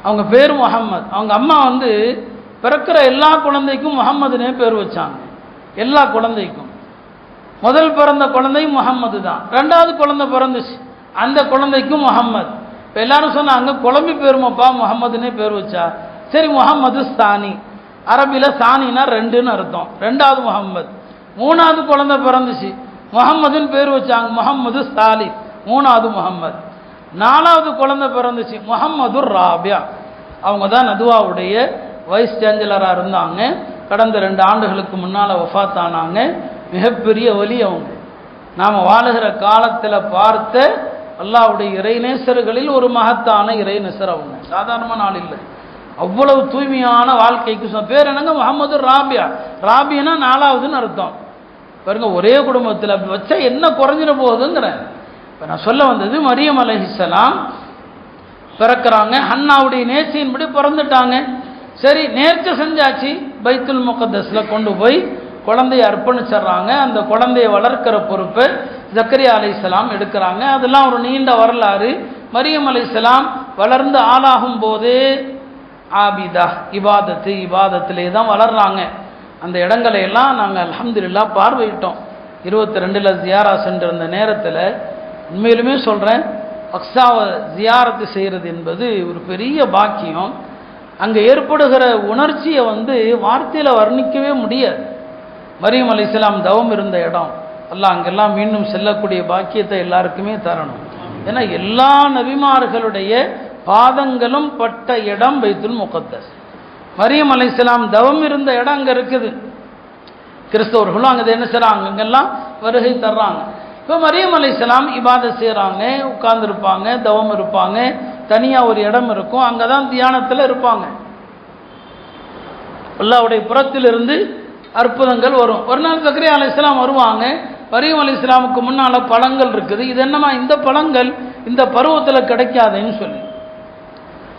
S1: அவங்க பேர் முஹம்மத். அவங்க அம்மா பிறக்கிற எல்லா குழந்தைக்கும் முஹம்மதுனே பேர் வச்சாங்க. எல்லா குழந்தைக்கும் முதல் பிறந்த குழந்தை முஹம்மது தான். ரெண்டாவது குழந்தை பிறந்துச்சு, அந்த குழந்தைக்கும் முஹம்மது. இப்போ எல்லாரும் சொன்னாங்க குழம்பி பேருமாப்பா முஹம்மதுனே பேர் வச்சா. சரி, முஹம்மது சானி, அரபியில் சானினா ரெண்டுன்னு அர்த்தம், ரெண்டாவது முஹம்மது. மூணாவது குழந்தை பிறந்துச்சு, முஹம்மதுன்னு பேர் வச்சாங்க, முஹம்மது சாலி, மூணாவது முஹம்மது. நாலாவது குழந்தை பிறந்துச்சு, முஹம்மது ராபியா. அவங்க தான் நதுவாவுடைய வைஸ் சான்சலராக இருந்தாங்க. கடந்த 2 ஆண்டுகளுக்கு முன்னால் வஃபாத் ஆனாங்க. மிகப்பெரிய வலி அவங்க. நாம் வாழுகிற காலத்தில் பார்த்த அல்லாஹ்வுடைய இறைநேசர்களில் ஒரு மகத்தான இறைநேசர் அவங்க. சாதாரணமான ஆள் இல்லை, அவ்வளவு தூய்மையான வாழ்க்கைக்கு பேர் என்னங்க, முஹம்மது ராபியா. ராபியனா 4வதுன்னு அர்த்தம். பாருங்க, ஒரே குடும்பத்தில் அப்படி வச்சா என்ன குறைஞ்சிட போகுதுங்கிறேன். இப்போ நான் சொல்ல வந்தது, மரியம் அலைஹிஸ்ஸலாம் பிறக்கிறாங்க. ஹன்னாவுடைய நேர்ச்சியின்படி பிறந்துட்டாங்க. சரி, நேர்ச்சை செஞ்சாச்சு, பைத்துல் முகத்தஸில் கொண்டு போய் குழந்தைய அர்ப்பணிச்சிடுறாங்க. அந்த குழந்தைய வளர்க்கிற பொறுப்பை ஜக்கரியா அலைஹிஸ்ஸலாம் எடுக்கிறாங்க. அதெல்லாம் ஒரு நீண்ட வரலாறு. மரியம் அலைஹிஸ்ஸலாம் வளர்ந்து ஆளாகும் போதே ஆபிதா, இபாதத்திலே தான் வளர்றாங்க. அந்த இடங்களை எல்லாம் நாங்கள் அல்ஹம்துலில்லாஹ் பார்வையிட்டோம். 22 ஜியாரா சென்றிருந்த நேரத்தில் உண்மையிலுமே சொல்கிறேன், அக்ஸாவை ஜியாரத்து செய்கிறது என்பது ஒரு பெரிய பாக்கியம். அங்கே ஏற்படுகிற உணர்ச்சியை வார்த்தையில் வர்ணிக்கவே முடியாது. மரியம் அலைஹிஸ்ஸலாம் தவம் இருந்த இடம், அல்லாஹ் அங்கெல்லாம் மீண்டும் செல்லக்கூடிய பாக்கியத்தை எல்லாருக்குமே தரணும். ஏன்னா எல்லா நபிமார்களுடைய பாதங்களும் பட்ட இடம் பைத்துல் முகத்தஸ். மரியம் அலைஹிஸ்ஸலாம் தவம் இருந்த இடம் அங்கே இருக்குது. கிறிஸ்தவர்களும் அங்கே என்ன செய்கிறாங்க, அங்கெல்லாம் வருகை தர்றாங்க. இப்போ மரியம் அலைஹிஸ்ஸலாம் இபாதத் செய்கிறாங்க, உட்கார்ந்துருப்பாங்க, தவம் இருப்பாங்க. தனியாக ஒரு இடம் இருக்கும், அங்கே தான் தியானத்தில் இருப்பாங்க. அல்லாஹ்வுடைய புறத்திலிருந்து அற்புதங்கள் வரும். ஒரு நாள் ஜக்கரியா அலைஹிஸ்ஸலாம் வருவாங்க. மரியம் அலைஹிஸ்ஸலாமுக்கு முன்னால் பழங்கள் இருக்குது. இது என்னமா இந்த பழங்கள் இந்த பருவத்தில் கிடைக்காதுன்னு சொல்லி,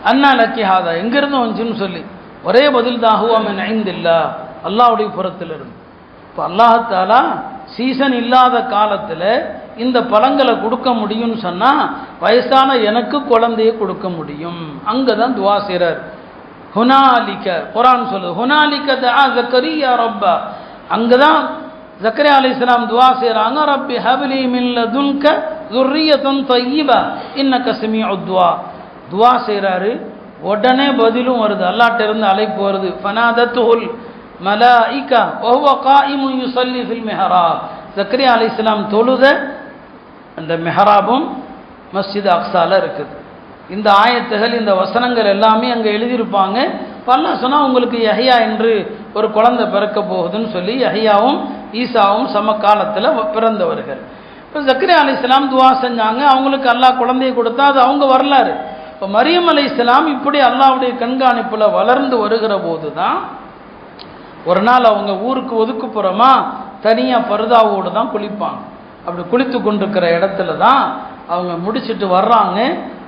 S1: அண்ணா லக்கிஹாதா எங்கிருந்து வந்துச்சுன்னு சொல்லி ஒரே பதில் தான், ஹுவ மின் இந்தில்லாஹ், அல்லாஹ்வுடைய புறத்திலிருந்து. இப்போ அல்லாஹ் தஆலா சீசன் இல்லாத காலத்தில் இந்த பழங்களை கொடுக்க முடியும்னு சொன்னால் வயசான எனக்கு குழந்தையை கொடுக்க முடியும். அங்கே தான் துவா செய்கிறார். ஹுனாலிக, குர்ஆன் சொல்லுது, ஹுனாலிக தஆ ஜக்கரியா ரப்பா. அங்கே தான் ஜக்கரியா அலைஹிஸ்ஸலாம் துவா செய்கிறாங்க, ரப்பி ஹப்லி மின் லதுன்க ذுர்ரியத்தன் தய்யிபா இன்னக ஸமீஉத் துஆ. துவா செய்கிறாரு, உடனே பதிலும் வருது, அல்லாஹ்ட்ட இருந்து அழைப்பு வருது. ஃபனாதத்துல் மலாயிகா வஹுவ காயிமுன் யுஸல்லி ஃபில் மிஹ்ராப். ஜக்கரியா அலைஹிஸ்ஸலாம் தொழுத அந்த மிஹ்ராபும் மஸ்ஜித் அக்ஸால இருக்குது. இந்த ஆயத்துகள், இந்த வசனங்கள் எல்லாமே அங்கே எழுதியிருப்பாங்க. அல்லாஹ் சொன்னால் உங்களுக்கு யஹ்யா என்று ஒரு குழந்தை பிறக்க போகுதுன்னு சொல்லி யஹ்யாவும் ஈசாவும் சமகாலத்தில் பிறந்தவர்கள். இப்போ ஜக்கரியா அலைஹிஸ்ஸலாம் துவா செஞ்சாங்க, அவங்களுக்கு அல்லாஹ் குழந்தையை கொடுத்தா, அது அவங்க வரலாறு. இப்போ மரியம் அலைஹிஸ்ஸலாம் இப்படி அல்லாஹ்வுடைய கண்காணிப்பில் வளர்ந்து வருகிற போது தான் ஒரு நாள் அவங்க ஊருக்கு ஒதுக்குப்புறமா தனியாக பர்தாவோடு தான் குளிப்பாங்க. அப்படி குளித்து கொண்டிருக்கிற இடத்துல தான் அவங்க முடிச்சுட்டு வர்றாங்க.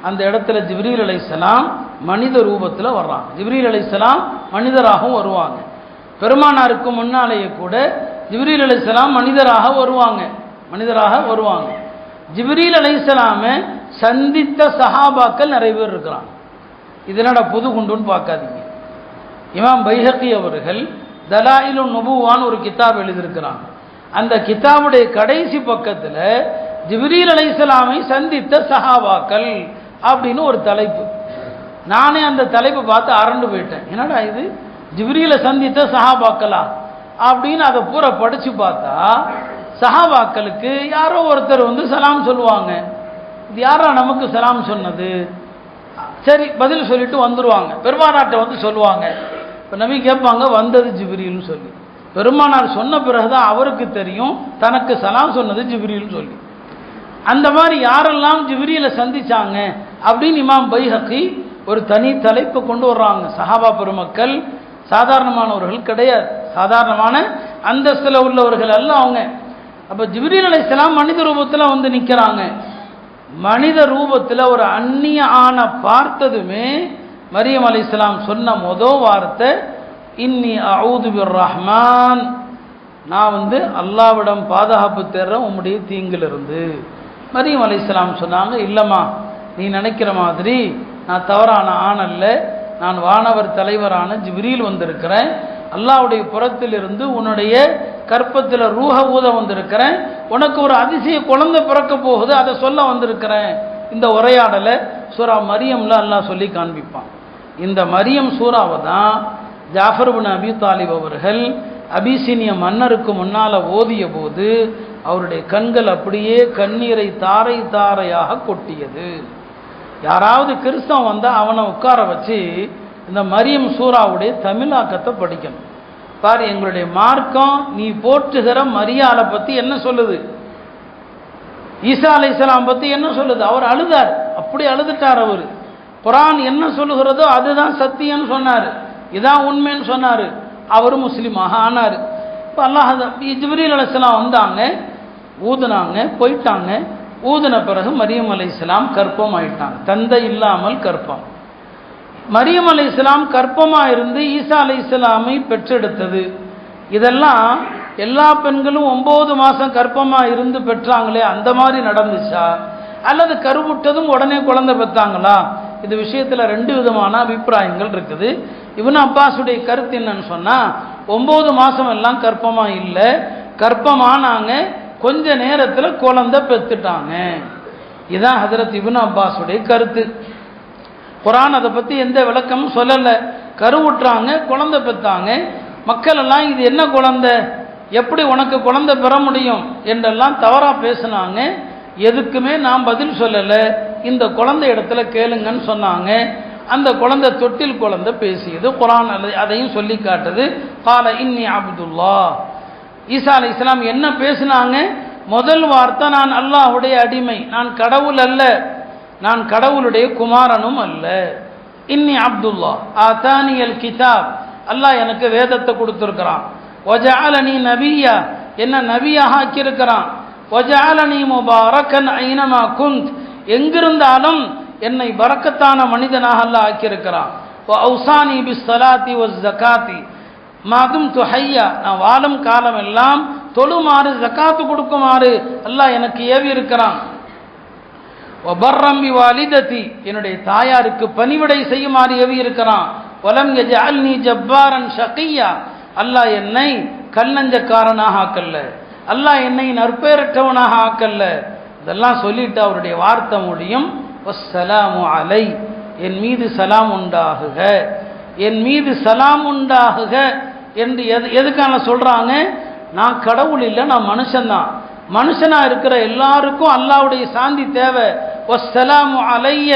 S1: அந்த இடத்துல ஜிப்ரீல் அலைஹிஸ்ஸலாம் மனித ரூபத்தில் வர்றாங்க. ஜிப்ரீல் அலைஹிஸ்ஸலாம் மனிதராகவும் வருவாங்க. பெருமானாருக்கு முன்னாலேயே கூட ஜிப்ரீல் அலைஹிஸ்ஸலாம் மனிதராக வருவாங்க. ஜிப்ரீல் அலைஹிஸ்ஸலாமை சந்தித்த சஹாபாக்கள் நிறைய பேர் இருக்கிறாங்க. இதனோட புது குண்டுன்னு பார்க்காதீங்க. இமாம் பைஹக்கி அவர்கள் தலாயிலுன் நுபுவான்னு ஒரு கிதாப் எழுதியிருக்கிறாங்க. அந்த கிதாபுடைய கடைசி பக்கத்தில் ஜிப்ரீல் அலைஹிஸ்ஸலாமை சந்தித்த சஹாபாக்கள் அப்படின்னு ஒரு தலைப்பு. நானே அந்த தலைப்பை பார்த்து அரண்டு போயிட்டேன். என்னடா இது, ஜிப்ரீலை சந்தித்த சஹாபாக்களா அப்படின்னு அதை பூரா படித்து பார்த்தா சஹாபாக்களுக்கு யாரோ ஒருத்தர் வந்து சலாம் சொல்லுவாங்க. இது யாரா நமக்கு சலாம் சொன்னது? சரி பதில் சொல்லிட்டு வந்துடுவாங்க. பெருமானார்ட்ட வந்து சொல்லுவாங்க. இப்போ நபி கேட்பாங்க வந்தது ஜிப்ரீல்னு சொல்லி. பெருமானார் சொன்ன பிறகுதான் அவருக்கு தெரியும் தனக்கு சலாம் சொன்னது ஜிப்ரீல்னு சொல்லி. அந்த மாதிரி யாரெல்லாம் ஜிப்ரீலை சந்திச்சாங்க அப்படின்னு இமாம் பைஹக்கி ஒரு தனி தலைப்பை கொண்டு வர்றாங்க. சஹாபா பெருமக்கள் சாதாரணமானவர்கள் கிடையாது, சாதாரணமான அந்தஸ்தில் உள்ளவர்கள் அல்ல அவங்க. அப்போ ஜிப்ரீல் அலைஹிஸ்ஸலாம் மனித ரூபத்தில் வந்து நிற்கிறாங்க. மனித ரூபத்தில் ஒரு அந்நிய ஆணை பார்த்ததுமே மரியம் அலைஹிஸ்ஸலாம் சொன்ன மொதல் வார்த்தை இன்னி அஊது பிர் ரஹ்மான், நான் வந்து அல்லாஹ்விடம் பாதுகாப்பு தேடுறேன் உம்முடைய தீங்கிலிருந்து. மரியம் அலைஹிஸ்ஸலாம் சொன்னாங்க, இல்லைம்மா நீ நினைக்கிற மாதிரி நான் தவறான ஆண் அல்ல, நான் வானவர் தலைவரான ஜிப்ரீல் வந்திருக்கிறேன். அல்லாஹ்வுடைய புறத்திலிருந்து உன்னுடைய கற்பத்தில் ரூஹ ஊத வந்திருக்கிறேன். உனக்கு ஒரு அதிசய குழந்தை பிறக்க போகுது, அதை சொல்ல வந்திருக்கிறேன். இந்த உரையாடலை சூரா மரியம்ல அல்லாஹ் சொல்லி காண்பிப்பான். இந்த மரியம் சூறாவை தான் ஜாஃபர் இப்னு அபி தாலிப் அவர்கள் அபிசீனிய மன்னருக்கு முன்னால் ஓதிய போது அவருடைய கண்கள் அப்படியே கண்ணீரை தாரை தாரையாக கொட்டியது. யாராவது கிறிஸ்தவன் வந்தால் அவனை உட்கார வச்சு இந்த மரியம் சூறாவுடைய தமிழாக்கத்தை படிக்கணும். பாரு, எங்களுடைய மார்க்கம் நீ போற்றுகிற மரியாதை பற்றி என்ன சொல்லுது, ஈசா அலைஹிஸ்ஸலாம் பற்றி என்ன சொல்லுது. அவர் அழுதார், அப்படி அழுதுட்டார். அவர் குர்ஆன் என்ன சொல்லுகிறதோ அதுதான் சத்தியம்னு சொன்னார், இதான் உண்மைன்னு சொன்னார். அவர் முஸ்லீமாக ஆனார். இப்போ அல்லாஹ் ஜிப்ரீல் அலைஹிஸ்ஸலாம் வந்தாங்க, ஊதுனாங்க, போயிட்டாங்க. ஊதின பிறகு மரியம் அலைஹிஸ்ஸலாம் கர்ப்பம் ஆயிட்டாங்க. தந்தை இல்லாமல் கர்ப்பம். மரியம் அலைஹிஸ்ஸலாம் கர்ப்பமாக இருந்து ஈசா அலைஹிஸ்ஸலாமை பெற்றெடுத்தது. இதெல்லாம் எல்லா பெண்களும் 9 மாதம் கர்ப்பமாக இருந்து பெற்றாங்களே அந்த மாதிரி நடந்துச்சா, அல்லது கருவுட்டதும் உடனே குழந்தை பெற்றாங்களா? இது விஷயத்தில் 2 விதமான அபிப்பிராயங்கள் இருக்குது. இப்னு அப்பாஸுடைய கருத்து என்னன்னு சொன்னால் 9 மாதம் எல்லாம் கர்ப்பமாக இல்லை, கர்ப்பமானாங்க, கொஞ்ச நேரத்தில் குழந்தை பெற்றுட்டாங்க. இதுதான் ஹஜ்ரத் இப்னு அப்பாஸுடைய கருத்து. குர்ஆன் அதை பற்றி எந்த விளக்கமும் சொல்லலை. கருவுற்றாங்க, குழந்தை பெற்றாங்க. மக்கள் எல்லாம் இது என்ன குழந்தை, எப்படி உனக்கு குழந்தை பெற முடியும் என்றெல்லாம் தவறாக பேசினாங்க. எதுக்குமே நான் பதில் சொல்லலை. இந்த குழந்தை இடத்துல கேளுங்கன்னு சொன்னாங்க. அந்த குழந்தை தொட்டில் குழந்தை பேசியது. குர்ஆன் அதையும் சொல்லி காட்டுது. கால இன்னி அப்துல்லா. ஈசா அலைஹிஸ்ஸலாம் என்ன பேசினாங்க? முதல் வார்த்தை நான் அல்லாஹ்வுடைய அடிமை, நான் கடவுள் அல்ல, நான் கடவுளுடைய குமாரனும் அல்ல. இன்னி அப்துல்லா ஆதானியல் கிதாப், அல்லாஹ் எனக்கு வேதத்தை கொடுத்துருக்கிறான். வஜஅலனி நபியா, என்ன நபியாக ஆக்கியிருக்கிறான். வஜஅலனி முபாரக்கன் ஐனமா குந்த், எங்கிருந்தாலும் என்னை பரக்கத்தான மனிதனாக அல்லாஹ் ஆக்கியிருக்கிறான். வஅௌசானி பிஸ்ஸலாத்தி வஸ்ஸகாத்தி மாதும் துஹையா, நான் வாழும் காலம் எல்லாம் தொழுமாறு ஜக்காத்து கொடுக்குமாறு அல்லாஹ் எனக்கு ஏவி இருக்கிறான். வபர்ரம் பிவாலிததி, என்னுடைய தாயாருக்கு பணிவிடை செய்யுமாறு ஏவி இருக்கிறான். வலம் யஜஅல்னி ஜப்பாரன் ஷகியா, அல்லாஹ் என்னை கல்லஞ்சக்காரனாக ஆக்கல்ல, அல்லாஹ் என்னை நற்பேரற்றவனாக ஆக்கல்ல. இதெல்லாம் சொல்லிட்டு அவருடைய வார்த்தை முடியும். வஸ்ஸலாமு அலை, என் மீது சலாம் உண்டாகுக, என் மீது சலாம் உண்டாகுக என்று எதுக்கான சொல்றாங்க? நான் கடவுள் இல்லை, நான் மனுஷன்தான். மனுஷனா இருக்கிற எல்லாருக்கும் அல்லாஹ்வுடைய சாந்தி தேவை. வஸ்ஸலாமு அலைய,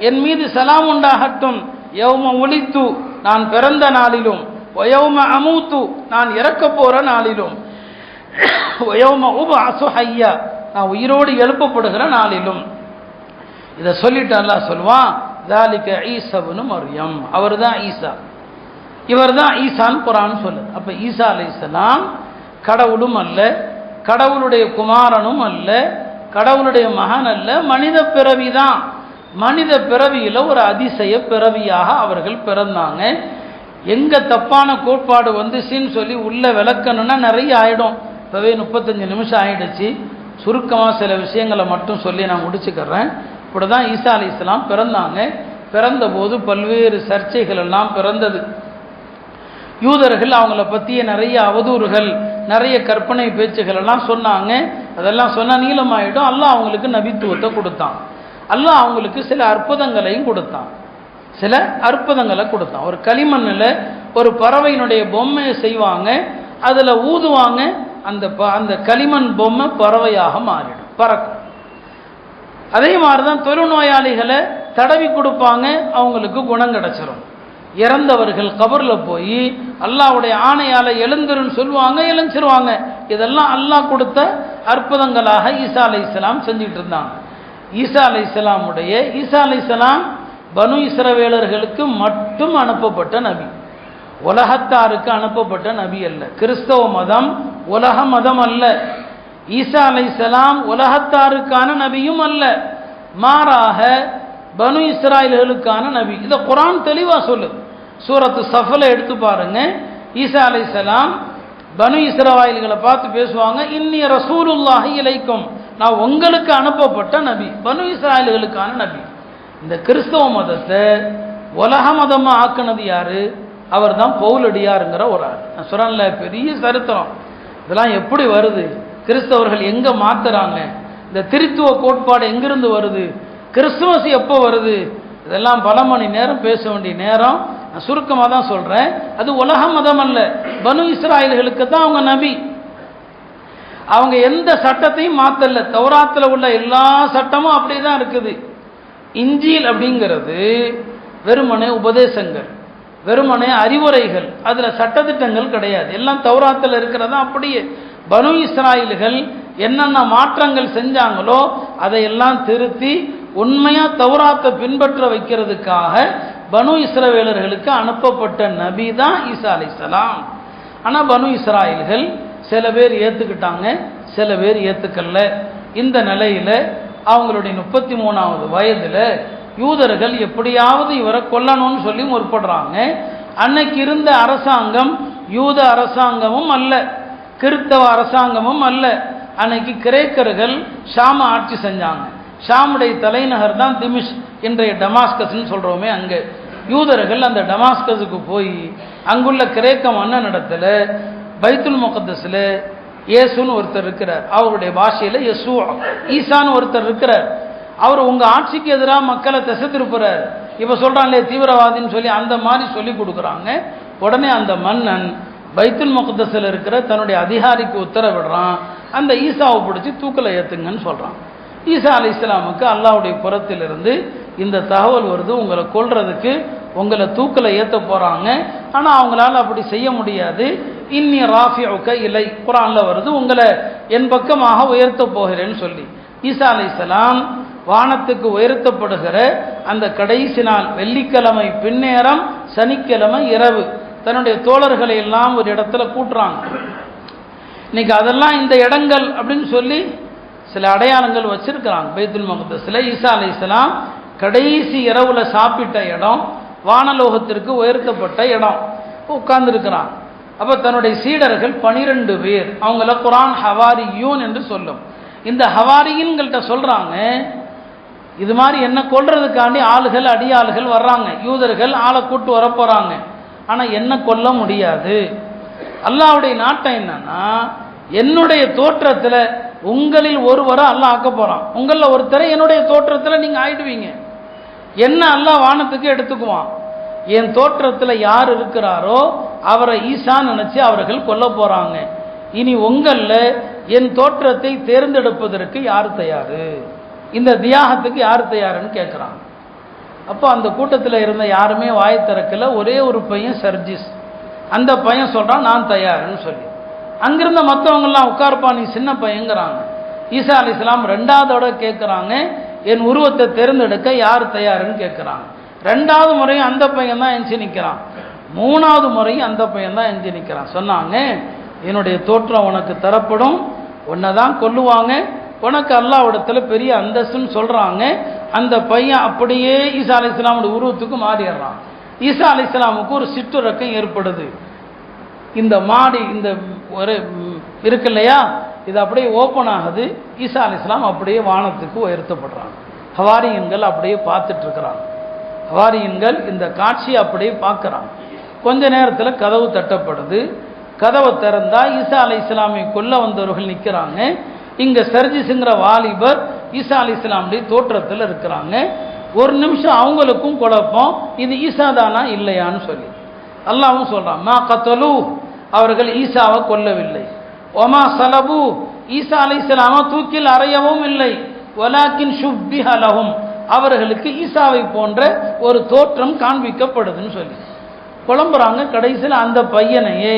S1: என் மீது சலாம் உண்டாகட்டும். யௌம உலித்து, நான் பிறந்த நாளிலும், வயௌம அமூத்து, நான் இறக்க போற நாளிலும். வயௌம உபஅஸு ஹய்யா, நான் உயிரோடு எழுப்பப்படுகிற நாளிலும். இதை சொல்லிட்டு அல்லாஹ் சொல்வான், ذَلِكَ ஈஸா இப்னு மர்யம், அவர்தான் ஈசா, இவர்தான் ஈசான்னு குர்ஆன் சொல்லுது. அப்ப ஈசா அலைஹிஸ்ஸலாம் கடவுளும் அல்ல, கடவுளுடைய குமாரனும் அல்ல, கடவுளுடைய மகன் அல்ல, மனித பிறவி தான். மனித பிறவியில் ஒரு அதிசய பிறவியாக அவர்கள் பிறந்தாங்க. எங்க தப்பான கோட்பாடு வந்துச்சுன்னு சொல்லி உள்ள விளக்கணும்னா நிறைய ஆயிடும். இப்பவே 35 நிமிஷம் ஆயிடுச்சு. சுருக்கமாக சில விஷயங்களை மட்டும் சொல்லி நான் முடிச்சுக்கிறேன். இப்படிதான் ஈசா அலைஹிஸ்ஸலாம் பிறந்தாங்க. பிறந்த போது பல்வேறு சர்ச்சைகள் எல்லாம் பிறந்தது. யூதர்கள் அவங்கள பற்றிய நிறைய அவதூறுகள், நிறைய கற்பனை பேச்சுகள் எல்லாம் சொன்னாங்க. அதெல்லாம் சொன்னால் நீளமாயிடும். அல்லாஹ் அவங்களுக்கு நபித்துவத்தை கொடுத்தான். அல்லாஹ் அவங்களுக்கு சில அற்புதங்களையும் கொடுத்தான். சில அற்புதங்களை கொடுத்தான். ஒரு களிமண்ணில் ஒரு பறவையினுடைய பொம்மையை செய்வாங்க, அதில் ஊதுவாங்க, அந்த களிமண் பொம்மை பறவையாக மாறிடும், பறக்கும். அதே மாதிரி தான் தொழுநோயாளிகளை தடவி கொடுப்பாங்க, அவங்களுக்கு குணம் கிடைச்சிரும். இறந்தவர்கள் கபரில் போய் அல்லாஹ்வுடைய ஆணையால் எழுந்துருன்னு சொல்லுவாங்க, எழுந்திருவாங்க. இதெல்லாம் அல்லாஹ் கொடுத்த அற்புதங்களாக ஈசா அலைஹிஸ்ஸலாம் செஞ்சுட்டு இருந்தாங்க. ஈசா அலைஹிஸ்ஸலாம் பனு இஸ்ரவேலர்களுக்கு மட்டும் அனுப்பப்பட்ட நபி, உலகத்தாருக்கு அனுப்பப்பட்ட நபி அல்ல. கிறிஸ்தவ மதம் உலக மதம் அல்ல. ஈசா அலைஹிஸ்ஸலாம் உலகத்தாருக்கான நபியும் அல்ல, மாறாக பனு இஸ்ராயல்களுக்கான நபி. இதை குர்ஆன் தெளிவா சொல்லுது. சூரத்து ஸஃப்ல எடுத்து பாருங்க. ஈசா அலைஹிஸ்ஸலாம் பனு இஸ்ராயல்களை பார்த்து பேசுவாங்க, இன்னி ரசூலுல்லாஹி இலைக்கும், நான் உங்களுக்கு அனுப்பப்பட்ட நபி, பனு இஸ்ராயல்களுக்கான நபி. இந்த கிறிஸ்தவ மதத்தை உலக மதமா ஆக்குனது யாரு? அவர் தான் பவுலடியாருங்கிற ஒரு ஆள். நான் சொல்றேன்ல, பெரிய சரித்திரம். இதெல்லாம் எப்படி வருது? கிறிஸ்தவர்கள் எங்க மாத்துறாங்க? இந்த திருத்துவ கோட்பாடு எங்கிருந்து வருது? கிறிஸ்துமஸ் எப்போ வருது? இதெல்லாம் பல மணி நேரம் பேச வேண்டிய நேரம். நான் சுருக்கமாக தான் சொல்கிறேன். அது உலக மதம் அல்ல, பனு இஸ்ராயல்களுக்கு தான் அவங்க நபி. அவங்க எந்த சட்டத்தையும் மாற்றல. தௌராத்தில் உள்ள எல்லா சட்டமும் அப்படியே தான் இருக்குது. இஞ்சில் அப்படிங்கிறது வெறுமனே உபதேசங்கள், வெறுமனே அறிவுரைகள், அதில் சட்டத்திட்டங்கள் கிடையாது. எல்லாம் தௌராத்தில் இருக்கிறதா அப்படியே. பனு இஸ்ராயல்கள் என்னென்ன மாற்றங்கள் செஞ்சாங்களோ அதையெல்லாம் திருத்தி உண்மையா தௌராத்தை பின்பற்ற வைக்கிறதுக்காக பனு இஸ்ரவேலர்களுக்கு அனுப்பப்பட்ட நபி தான் ஈசா அலைஹிஸ்ஸலாம். ஆனால் பனு இஸ்ராயல்கள் சில பேர் ஏற்றுக்கிட்டாங்க, சில பேர் ஏற்றுக்கல்ல. இந்த நிலையில் அவங்களுடைய 33வது வயதில் யூதர்கள் எப்படியாவது இவரை கொல்லணும்னு சொல்லி முற்படுறாங்க. அன்னைக்கு இருந்த அரசாங்கம் யூத அரசாங்கமும் அல்ல, கிறிஸ்தவ அரசாங்கமும் அல்ல. அன்னைக்கு கிரேக்கர்கள் ஷாம ஆட்சி செஞ்சாங்க. ஷாமுடைய தலைநகர் தான் திமிஷ், இன்றைய டமாஸ்கஸ்ன்னு சொல்கிறோமே. அங்கே யூதர்கள் அந்த டமாஸ்கஸுக்கு போய் அங்குள்ள கிரேக்க மன்னனிடத்தில் பைத்துல் முகத்தஸில் இயேசுன்னு ஒருத்தர் இருக்கிறார், அவருடைய பாஷையில் யெசூ ஈசான்னு ஒருத்தர் இருக்கிறார். அவர் உங்கள் ஆட்சிக்கு எதிராக மக்களை திசை திருப்புறார், இப்போ சொல்கிறாங்களே தீவிரவாதின்னு சொல்லி அந்த மாதிரி சொல்லி கொடுக்குறாங்க. உடனே அந்த மன்னன் பைத்துல் முகத்தஸில் இருக்கிற தன்னுடைய அதிகாரிக்கு உத்தரவிடுறான், அந்த ஈசாவை பிடிச்சி தூக்கில் ஏற்றுங்கன்னு சொல்கிறான். ஈசா அலைஹிஸ்ஸலாமுக்கு அல்லாஹ்வுடைய புறத்திலிருந்து இந்த தகவல் வருது, உங்களை கொல்றதுக்கு உங்களை தூக்கில் ஏற்ற போகிறாங்க. ஆனால் அவங்களால அப்படி செய்ய முடியாது. இன்னி ராஃபிஉக இலை, குர்ஆனில் வருது, உங்களை என் பக்கமாக உயர்த்த போகிறேன்னு சொல்லி. ஈசா அலைஹிஸ்ஸலாம் வானத்துக்கு உயர்த்தப்படுகிற அந்த கடைசி நாள் வெள்ளிக்கிழமை பின்னேரம், சனிக்கிழமை இரவு தன்னுடைய தோழர்களை எல்லாம் ஒரு இடத்துல கூட்டுறாங்க. இன்னைக்கு அதெல்லாம் இந்த இடங்கள் அப்படின்னு சொல்லி சில அடையாளங்கள் வச்சிருக்கிறாங்க. பைத்துல் முகத்தஸில் ஈசா அலைஹிஸ்ஸலாம் கடைசி இரவுல சாப்பிட்ட இடம், வானலோகத்திற்கு உயர்த்தப்பட்ட இடம் உட்கார்ந்துருக்கிறான். அப்போ தன்னுடைய சீடர்கள் 12 பேர், அவங்கள குர்ஆன் ஹவாரியூன் என்று சொல்லும். இந்த ஹவாரியின்கள்ட்ட சொல்றாங்க, இது மாதிரி என்ன கொல்றதுக்காண்டி ஆளுகள் அடியாளுகள் வர்றாங்க, யூதர்கள் ஆளை கூட்டு வர போறாங்க, ஆனால் என்ன கொல்ல முடியாது. அல்லாஹ்வுடைய நாட்டம் என்னன்னா, என்னுடைய தோற்றத்தில் உங்களில் ஒருவரை அல்லாஹ் ஆக்க போறான், உங்களில் ஒருத்தரை என்னுடைய தோற்றத்தில் நீங்க ஆயிடுவீங்க. என்ன அல்லாஹ் வானத்துக்கு எடுத்துக்குவான். என் தோற்றத்தில் யார் இருக்கிறாரோ அவரை ஈசா நினைச்சு அவர்கள் கொல்ல போறாங்க. இனி உங்களில் என் தோற்றத்தை தேர்ந்தெடுப்பதற்கு யார் தயாரு, இந்த தியாகத்துக்கு யார் தயாருன்னு கேட்குறாங்க. அப்போ அந்த கூட்டத்தில் இருந்த யாருமே வாய் திறக்கல. ஒரே ஒரு பையன் சர்ஜிஸ், அந்த பையன் சொல்கிறான் நான் தயாருன்னு சொல்லி. அங்கிருந்த மற்றவங்கெல்லாம் உட்கார்ப்பா நீ சின்ன பையங்கிறாங்க. ஈசா அலைஹிஸ்ஸலாம் ரெண்டாவதோட கேட்குறாங்க, என் உருவத்தை தேர்ந்தெடுக்க யார் தயாருன்னு கேட்குறாங்க. ரெண்டாவது முறையும் அந்த பையன் தான் எஞ்சி நிற்கிறான். மூணாவது முறையும் அந்த பையன் தான் எஞ்சி நிற்கிறான். சொன்னாங்க, என்னுடைய தோற்றம் உனக்கு தரப்படும், உன்னை தான் கொல்லுவாங்க, உனக்கு அல்லாஹ்விடத்தில் பெரிய அந்தஸ்துன்னு சொல்கிறாங்க. அந்த பையன் அப்படியே ஈசா அலைஹிஸ்ஸலாமுடைய உருவத்துக்கு மாறிடுறான். ஈசா அலைஹிஸ்ஸலாமுக்கு ஒரு சிற்றுறக்கம் ஏற்படுது. இந்த மாடி இந்த ஒரு இருக்கு இல்லையா, இது அப்படியே ஓப்பன் ஆகுது. ஈசா அலைஹிஸ்ஸலாம் அப்படியே வானத்துக்கு உயர்த்தப்படுறாங்க. ஹவாரியன்கள் அப்படியே பார்த்துட்டு இருக்கிறாங்க. ஹவாரியன்கள் இந்த காட்சியை அப்படியே பார்க்குறாங்க. கொஞ்ச நேரத்தில் கதவு தட்டப்படுது. கதவை திறந்தா ஈசா அலைஹிஸ்ஸலாமை கொல்ல வந்தவர்கள் நிற்கிறாங்க. இங்கே சர்ஜிஸுங்கிற வாலிபர் ஈசா அலைஹிஸ்ஸலாமுடைய தோற்றத்தில் இருக்கிறாங்க. ஒரு நிமிஷம் அவங்களுக்கும் குழப்பம், இது ஈசா தானா இல்லையான்னு சொல்லி. அல்லாஹ்வும் சொல்றான், மா கத்தலு, அவர்கள் ஈசாவை கொல்லவில்லை. ஒமா சலபு, ஈசா அலைஹிஸ்ஸலாம தூக்கில் அறையவும் இல்லை. வலாக்கின் ஷுப்பிஹ லஹும், அவர்களுக்கு ஈசாவை போன்ற ஒரு தோற்றம் காண்பிக்கப்படுதுன்னு சொல்லி குழம்புறாங்க. கடைசியில் அந்த பையனையே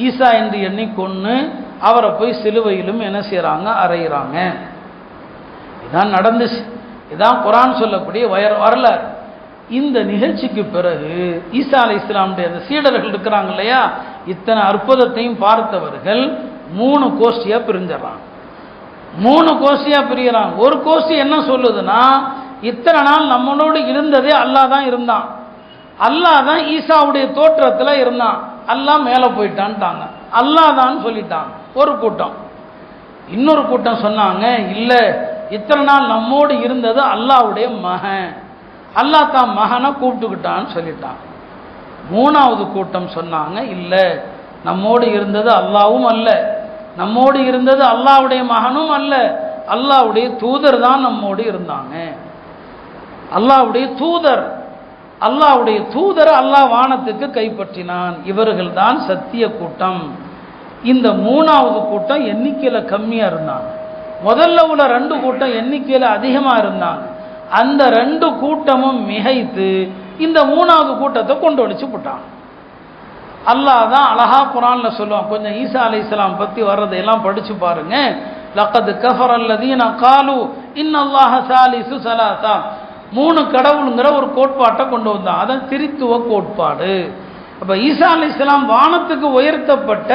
S1: ஈசா என்று எண்ணி கொன்று அவரை போய் சிலுவையிலும் என்ன செய்கிறாங்க, அறையிறாங்க. இதான் நடந்துச்சு. இதான் குர்ஆன் சொல்லக்கூடிய வரலாறு. இந்த நிகழ்ச்சிக்கு பிறகு ஈசா அலைஹிஸ்ஸலாமுடைய அந்த சீடர்கள் இருக்கிறாங்க இல்லையா, இத்தனை அற்புதத்தையும் பார்த்தவர்கள் 3 கோஷ்டியா பிரிஞ்சிடறாங்க. 3 கோஷ்டியா பிரிகிறாங்க. ஒரு கோஷ்டி என்ன சொல்லுதுன்னா, இத்தனை நாள் நம்மளோடு இருந்ததே அல்லாஹ் தான் இருந்தான், அல்லாஹ் தான் ஈசாவுடைய தோற்றத்தில் இருந்தான், அல்லாஹ் மேலே போயிட்டான்ட்டாங்க, அல்லாஹ் தான் சொல்லிட்டாங்க ஒரு கூட்டம். இன்னொரு கூட்டம் சொன்னாங்க, இல்லை இத்தனை நாள் நம்மோடு இருந்தது அல்லாஹ்வுடைய மகன், அல்லாஹ் தான் மகனை கூப்பிட்டுக்கிட்டான்னு சொல்லிட்டான். 3வது கூட்டம் சொன்னாங்க, இல்லை நம்மோடு இருந்தது அல்லாஹ்வும் அல்ல, நம்மோடு இருந்தது அல்லாஹ்வுடைய மகனும் அல்ல, அல்லாஹ்வுடைய தூதர் தான் நம்மோடு இருந்தாங்க. அல்லாஹ்வுடைய தூதர், அல்லாஹ்வுடைய தூதர் அல்லாஹ் வானத்துக்கு கைப்பற்றினான். இவர்கள் தான் சத்திய கூட்டம். இந்த 3வது கூட்டம் எண்ணிக்கையில் கம்மியாக இருந்தாங்க. முதல்ல உள்ள 2 கூட்டம் எண்ணிக்கையில் அதிகமாக இருந்தாங்க. அந்த 2 கூட்டமும் மிகைத்து இந்த 3வது கூட்டத்தை கொண்டு வச்சு போட்டாங்க. அல்லாஹ் தான் அழகா குர்ஆன்ல சொல்லுவான். கொஞ்சம் ஈசா அலைஹிஸ்ஸலாம் பற்றி வர்றதையெல்லாம் படித்து பாருங்க. லக்கத் கஃபர அல்லதீன காலு இன்னல்லாஹ சாலிசு ஸலாஸா, 3 கடவுளுங்கிற ஒரு கோட்பாட்டை கொண்டு வந்தான். அதான் திரித்துவ கோட்பாடு. அப்போ ஈசா அலைஹிஸ்ஸலாம் வானத்துக்கு உயர்த்தப்பட்ட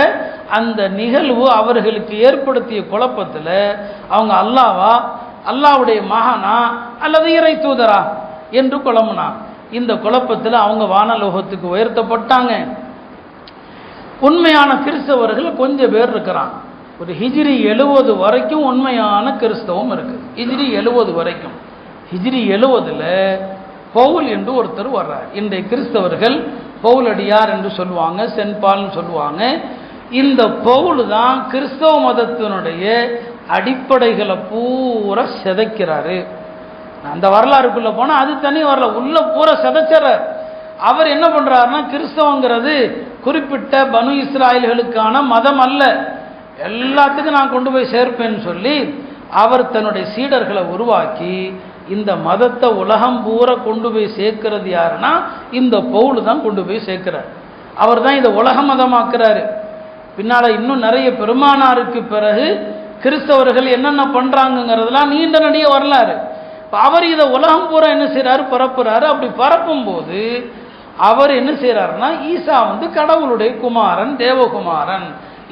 S1: அந்த நிகழ்வு அவர்களுக்கு ஏற்படுத்திய குழப்பத்தில் அவங்க அல்லாவா, அல்லாஹ்வுடைய மகனா அல்லது இறை தூதரா என்று குழம்பினாங்க. இந்த குழப்பத்தில் அவங்க வானலோகத்துக்கு உயர்த்தப்பட்டாங்க. உண்மையான கிறிஸ்தவர்கள் கொஞ்சம் பேர் இருக்கிறாங்க. ஒரு ஹிஜ்ரி 70 வரைக்கும் உண்மையான கிறிஸ்தவம் இருக்குது. ஹிஜ்ரி 70 வரைக்கும். ஹிஜ்ரி 70ல் பவுல் என்று ஒருத்தர் வர்றார். இன்றைய கிறிஸ்தவர்கள் பவுலடியார் என்று சொல்லுவாங்க, சென்ட் பால்னு சொல்லுவாங்க. இந்த பவுல் தான் கிறிஸ்தவ மதத்தினுடைய அடிப்படைகளை பூரா சிதைக்கிறாரு. அந்த வரலாறுக்குள்ள போனால் அது தனி வரலாறு, உள்ள பூரா சிதைச்சார். அவர் என்ன பண்றாருன்னா, கிறிஸ்தவங்கிறது குறிப்பிட்ட பனு இஸ்ராயல்களுக்கான மதம் அல்ல, எல்லாத்துக்கும் நான் கொண்டு போய் சேர்ப்பேன்னு சொல்லி அவர் தன்னுடைய சீடர்களை உருவாக்கி இந்த மதத்தை உலகம் பூரா கொண்டு போய் சேர்க்கிறது யாருன்னா இந்த பவுல் தான் கொண்டு போய் சேர்க்கிறார். அவர் தான் இதை உலக மதமாக்குறாரு. பின்னால் இன்னும் நிறைய பெருமானாருக்கு பிறகு கிறிஸ்தவர்கள் என்னென்ன பண்ணுறாங்கிறதுலாம் நீண்ட நடிக வரலாறு. அவர் இதை உலகம் பூரா என்ன செய்கிறாரு, பரப்புறாரு. அப்படி பரப்பும் போது அவர் என்ன செய்கிறாருன்னா, ஈசா வந்து கடவுளுடைய குமாரன், தேவகுமாரன்,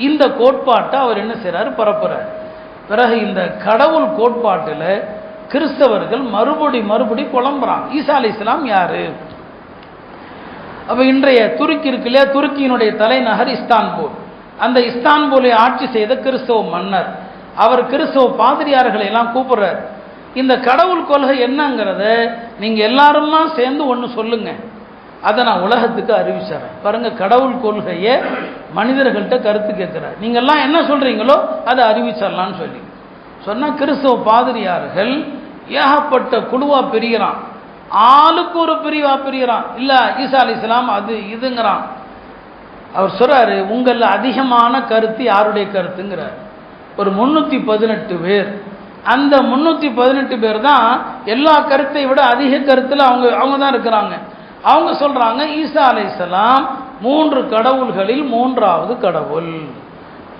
S1: இந்த கோட்பாட்டை அவர் என்ன செய்கிறாரு, பரப்புறார். பிறகு இந்த கடவுள் கோட்பாட்டில் கிறிஸ்தவர்கள் மறுபடி குழம்புறாங்க. ஈசா அலைஹிஸ்ஸலாம் யாரு? அப்போ இன்றைய துருக்கி இருக்கு இல்லையா, துருக்கியினுடைய தலைநகர் இஸ்தான்புல். அந்த இஸ்தான்புலை ஆட்சி செய்த கிறிஸ்தவ மன்னர் அவர் கிறிஸ்தவ பாதிரியார்களை எல்லாம் கூப்பிடுறார். இந்த கடவுள் கொள்கை என்னங்கிறத நீங்கள் எல்லாருமா சேர்ந்து ஒன்று சொல்லுங்க, அதை நான் உலகத்துக்கு அறிவிச்சிடறேன். பாருங்க, கடவுள் கொள்கையை மனிதர்கள்ட்ட கருத்து கேட்குறார். நீங்கள்லாம் என்ன சொல்கிறீங்களோ அதை அறிவிச்சிடலான்னு சொல்லி சொன்னால் கிறிஸ்தவ பாதிரியார்கள் ஏகப்பட்ட குழுவாக பிரிகிறான், ஆளுக்கு ஒரு பிரிவாக பிரிகிறான். இல்லை ஈசா அலைஹிஸ்ஸலாம் அது இதுங்கிறான். அவர் சொல்கிறாரு, உங்களில் அதிகமான கருத்து யாருடைய கருத்துங்கிறார். ஒரு 318 பேர். அந்த 318 பேர் தான் எல்லா கருத்தை விட அதிக கருத்தில் அவங்க தான் இருக்கிறாங்க. அவங்க சொல்கிறாங்க, ஈசா அலைஹிஸ்ஸலாம் 3 கடவுள்களில் 3வது கடவுள்.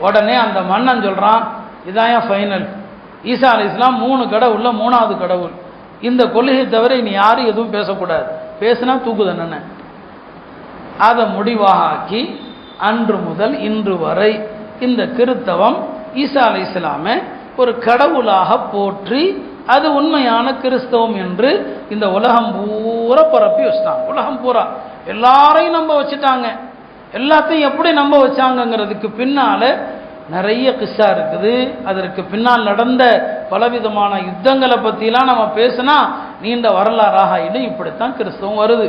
S1: உடனே அந்த மன்னன் சொல்கிறான், இதான் ஃபைனல், ஈசா அலைஹிஸ்ஸலாம் 3 கடவுள்ல 3வது கடவுள், இந்த கொள்கையை தவிர இனி யாரும் எதுவும் பேசக்கூடாது, பேசினா தூக்கு தண்டனை. அதை முடிவாக ஆக்கி அன்று முதல் இன்று வரை இந்த கிறித்தவம் ஈசா அலைஹிஸ்ஸலாமை ஒரு கடவுளாக போற்றி அது உண்மையான கிறிஸ்தவம் என்று இந்த உலகம் பூரா பரப்பி வச்சுட்டாங்க. உலகம் பூரா எல்லாரையும் நம்ப வச்சுட்டாங்க. எல்லாத்தையும் எப்படி நம்ப வச்சாங்கங்கிறதுக்கு பின்னால நிறைய கிஸ்ஸா இருக்குது. அதற்கு பின்னால் நடந்த பலவிதமான யுத்தங்களை பற்றிலாம் நம்ம பேசினா நீண்ட வரலாறாக ஆகிடும். இப்படித்தான் கிறிஸ்தவம் வருது.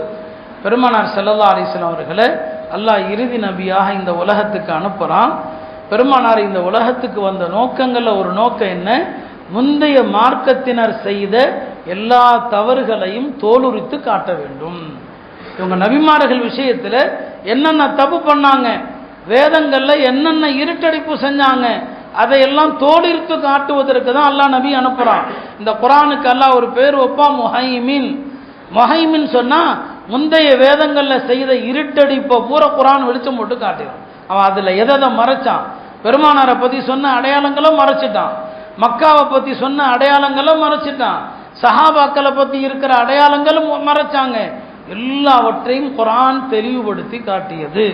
S1: பெருமானார் ஸல்லல்லாஹு அலைஹி வஸல்லம் அவர்களை அல்லாஹ் இறுதி நபியாக இந்த உலகத்துக்கு அனுப்புகிறான். பெருமானார் இந்த உலகத்துக்கு வந்த நோக்கங்களில் ஒரு நோக்கம் என்ன? முந்தைய மார்க்கத்தினர் செய்த எல்லா தவறுகளையும் தோலுரித்து காட்ட வேண்டும். இவங்க நபிமார்கள் விஷயத்தில் என்னென்ன தப்பு பண்ணாங்க, வேதங்களில் என்னென்ன இருட்டடிப்பு செஞ்சாங்க, அதையெல்லாம் தோலுரித்து காட்டுவதற்கு தான் அல்லாஹ் நபி அனுப்புகிறான். இந்த குர்ஆனுக்கு அல்லாஹ் ஒரு பேர் வைப்பான், முஹைமின். முஹைமின் சொன்னால் முந்தைய வேதங்களில் செய்த இருட்டடிப்பை பூரா குர்ஆன் வெளிச்சம் போட்டு காட்டிடும். அவன் அதில் எதை மறைச்சான்? பெருமானாரை பற்றி சொன்ன அடையாளங்களும் மறைச்சிட்டான், மக்காவை பற்றி சொன்ன அடையாளங்களும் மறைச்சிட்டான், சஹாபாக்களை பற்றி இருக்கிற அடையாளங்களும் மறைச்சாங்க. எல்லாவற்றையும் குர்ஆன் தெளிவுபடுத்தி காட்டியது.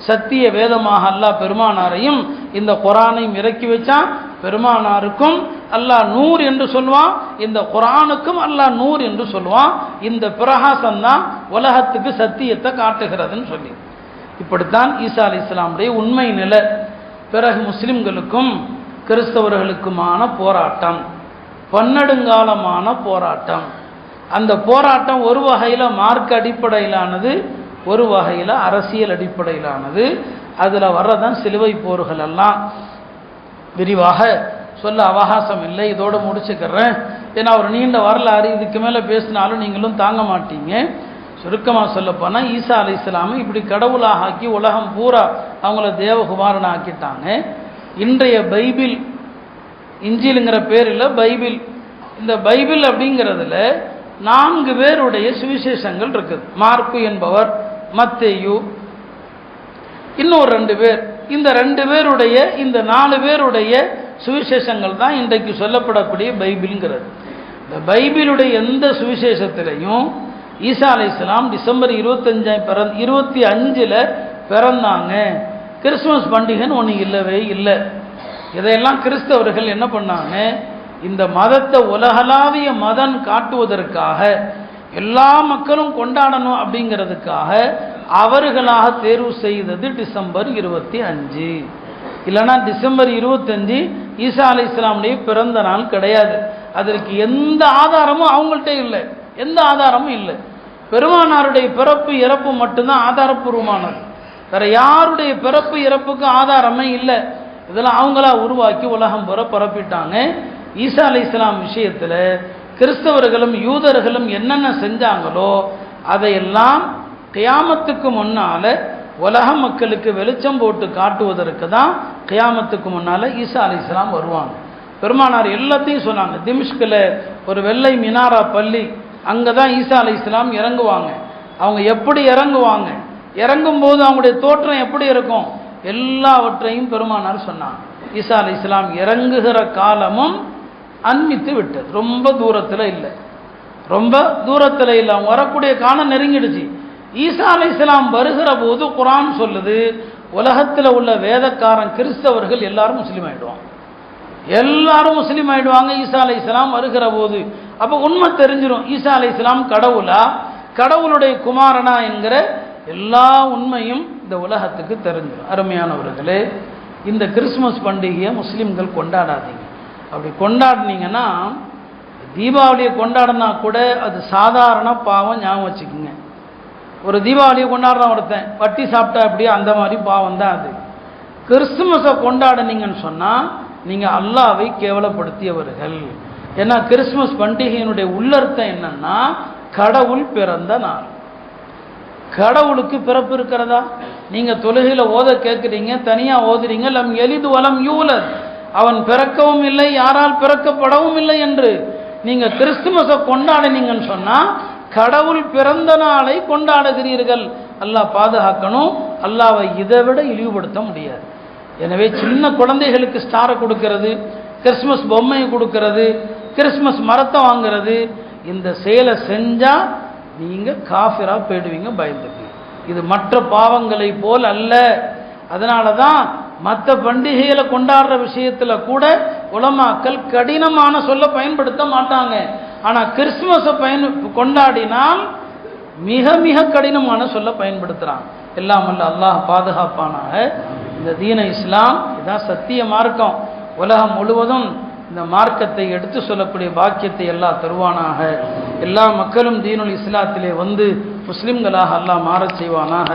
S1: சத்திய வேதமாக அல்லாஹ் பெருமானாரையும் இந்த குர்ஆனையும் இறக்கி வச்சான். பெருமானாருக்கும் அல்லாஹ் நூர் என்று சொல்லுவான், இந்த குர்ஆனுக்கும் அல்லாஹ் நூர் என்று சொல்லுவான். இந்த பிரகாசம் தான் உலகத்துக்கு சத்தியத்தை காட்டுகிறதுன்னு சொல்லி, இப்படித்தான் ஈசா அலைஹிஸ்ஸலாமுடைய உண்மை நிலை. பிறகு முஸ்லிம்களுக்கும் கிறிஸ்தவர்களுக்குமான போராட்டம், பன்னெடுங்காலமான போராட்டம். அந்த போராட்டம் ஒரு வகையில் மார்க்க அடிப்படையிலானது, ஒரு வகையில் அரசியல் அடிப்படையிலானது. அதில் வர்றதான் சிலுவை போர்கள் எல்லாம். விரிவாக சொல்ல அவகாசம் இல்லை, இதோடு முடிச்சுக்கிறேன். ஏன்னா ஒரு நீண்ட வரலாறு, இதுக்கு மேலே பேசினாலும் நீங்களும் தாங்க மாட்டீங்க. சுருக்கமாக சொல்லப்போனால் ஈசா அலைஹிஸ்ஸலாமை இப்படி கடவுளாக ஆக்கி உலகம் பூரா அவங்கள தேவகுமாரனை ஆக்கிட்டாங்க. இன்றைய பைபிள், இஞ்சிலுங்கிற பேரில் பைபிள், இந்த பைபிள் அப்படிங்கிறதுல 4 பேருடைய சுவிசேஷங்கள் இருக்குது. மார்க்கு என்பவர், மத்தேயு, இன்னொரு 2 பேர். இந்த 2 பேருடைய, இந்த 4 பேருடைய சுவிசேஷங்கள் தான் இன்றைக்கு சொல்லப்படக்கூடிய பைபிள்ங்கிறது. இந்த பைபிளுடைய எந்த சுவிசேஷத்திலையும் ஈசா அலைஹிஸ்ஸலாம் டிசம்பர் 25 பிறந்தாங்க, கிறிஸ்துமஸ் பண்டிகைன்னு ஒன்று இல்லவே இல்லை. இதையெல்லாம் கிறிஸ்தவர்கள் என்ன பண்ணாங்க? இந்த மதத்தை உலகளாவிய மதம் காட்டுவதற்காக, எல்லா மக்களும் கொண்டாடணும் அப்படிங்கிறதுக்காக அவர்களாக தேர்வு செய்தது டிசம்பர் 25. இல்லைன்னா டிசம்பர் 25 ஈசா அலைஹிஸ்ஸலாமுடைய பிறந்த நாள் கிடையாது. அதற்கு எந்த ஆதாரமும் அவங்கள்ட்ட இல்லை, எந்த ஆதாரமும் இல்லை. பெருமானாருடைய பிறப்பு இறப்பு மட்டும்தான் ஆதாரப்பூர்வமானது. வேற யாருடைய பிறப்பு இறப்புக்கு ஆதாரமே இல்லை. இதெல்லாம் அவங்களா உருவாக்கி உலகம் பூரா பரப்பிட்டாங்க. ஈசா அலைஹிஸ்ஸலாம் விஷயத்தில் கிறிஸ்தவர்களும் யூதர்களும் என்னென்ன செஞ்சாங்களோ அதையெல்லாம் கியாமத்துக்கு முன்னால உலக மக்களுக்கு வெளிச்சம் போட்டு காட்டுவதற்கு தான் கியாமத்துக்கு முன்னால ஈசா அலைஹிஸ்ஸலாம் வருவாங்க. பெருமானார் எல்லாத்தையும் சொன்னாங்க. திமிஷ்கில் ஒரு வெள்ளை மினாரா பள்ளி, அங்கே தான் ஈசா அலைஹிஸ்ஸலாம் இறங்குவாங்க. அவங்க எப்படி இறங்குவாங்க, இறங்கும்போது அவங்களுடைய தோற்றம் எப்படி இருக்கும், எல்லாவற்றையும் பெருமானார் சொன்னாங்க. ஈசா அலைஹிஸ்ஸலாம் இறங்குகிற காலமும் அன்மித்து விட்டது, ரொம்ப தூரத்தில் இல்லை, ரொம்ப தூரத்தில் இல்லை. அவங்க வரக்கூடிய காலம் நெருங்கிடுச்சு. ஈசா அலைஹிஸ்ஸலாம் வருகிற போது குர்ஆன் சொல்லுது, உலகத்தில் உள்ள வேதக்காரன் கிறிஸ்தவர்கள் எல்லாரும் முஸ்லீம் ஆயிடுவாங்க, எல்லாரும் முஸ்லீம் ஆயிடுவாங்க ஈசா அலைஹிஸ்ஸலாம் வருகிற போது. அப்போ உண்மை தெரிஞ்சிடும், ஈசா அலைஹிஸ்ஸலாம் கடவுளா, கடவுளுடைய குமாரனா என்கிற எல்லா உண்மையும் இந்த உலகத்துக்கு தெரிஞ்சிடும். அருமையானவர்களே, இந்த கிறிஸ்துமஸ் பண்டிகையை முஸ்லீம்கள் கொண்டாடாதீங்க. அப்படி கொண்டாடினீங்கன்னா, தீபாவளியை கொண்டாடினா கூட அது சாதாரண பாவம், ஞாபகம் வச்சுக்கோங்க. ஒரு தீபாவளியை கொண்டாடுறான் ஒருத்தன், வட்டி சாப்பிட்டா அப்படியே அந்த மாதிரி பாவம் தான் அது. கிறிஸ்துமஸை கொண்டாடினீங்கன்னு சொன்னால் நீங்கள் அல்லாஹ்வை கேவலப்படுத்தியவர்கள். ஏன்னா கிறிஸ்துமஸ் பண்டிகையினுடைய உள்ளர்த்தம் என்னன்னா, கடவுள் பிறந்த நாள். கடவுளுக்கு பிறப்பு இருக்கிறதா? நீங்கள் தொழுகையில் ஓத கேட்குறீங்க, தனியாக ஓதுறீங்க, லம் எலிது வலம் யூலத், அவன் பிறக்கவும் இல்லை, யாரால் பிறக்கப்படவும் இல்லை என்று. நீங்கள் கிறிஸ்துமஸை கொண்டாடினீங்கன்னு சொன்னால் கடவுள் பிறந்த நாளை கொண்டாடுகிறீர்கள். அல்லாஹ் பாதுகாக்கணும். அல்லாஹ்வை இதை விட இழிவுபடுத்த முடியாது. எனவே சின்ன குழந்தைகளுக்கு ஸ்டாரை கொடுக்கறது, கிறிஸ்மஸ் பொம்மையை கொடுக்கறது, கிறிஸ்மஸ் மரத்தை வாங்கிறது, இந்த செயலை செஞ்சால் நீங்கள் காஃபிராக போயிடுவீங்க, பயந்துக்கு. இது மற்ற பாவங்களை போல் அல்ல. அதனால தான் மற்ற பண்டிகைகளை கொண்டாடுற விஷயத்தில் கூட உலமாக்கள் கடினமான சொல்ல பயன்படுத்த மாட்டாங்க. ஆனால் கிறிஸ்மஸை கொண்டாடினால் மிக மிக கடினமான சொல்ல பயன்படுத்துகிறான். எல்லாம் அல்ல அல்லாஹ் பாதுகாப்பானாக. இந்த தீன இஸ்லாம் இதான் சத்திய மார்க்கம். உலகம் முழுவதும் இந்த மார்க்கத்தை எடுத்து சொல்லக்கூடிய பாக்கியத்தை எல்லாம் தருவானாக. எல்லா மக்களும் தீனுல் இஸ்லாத்திலே வந்து முஸ்லிம்களாக அல்லாஹ் மாறச் செய்வானாக.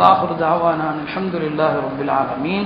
S1: ஆகிரு தாவானா அல்ஹம்துலில்லாஹி ரப்பில் ஆலமீன்.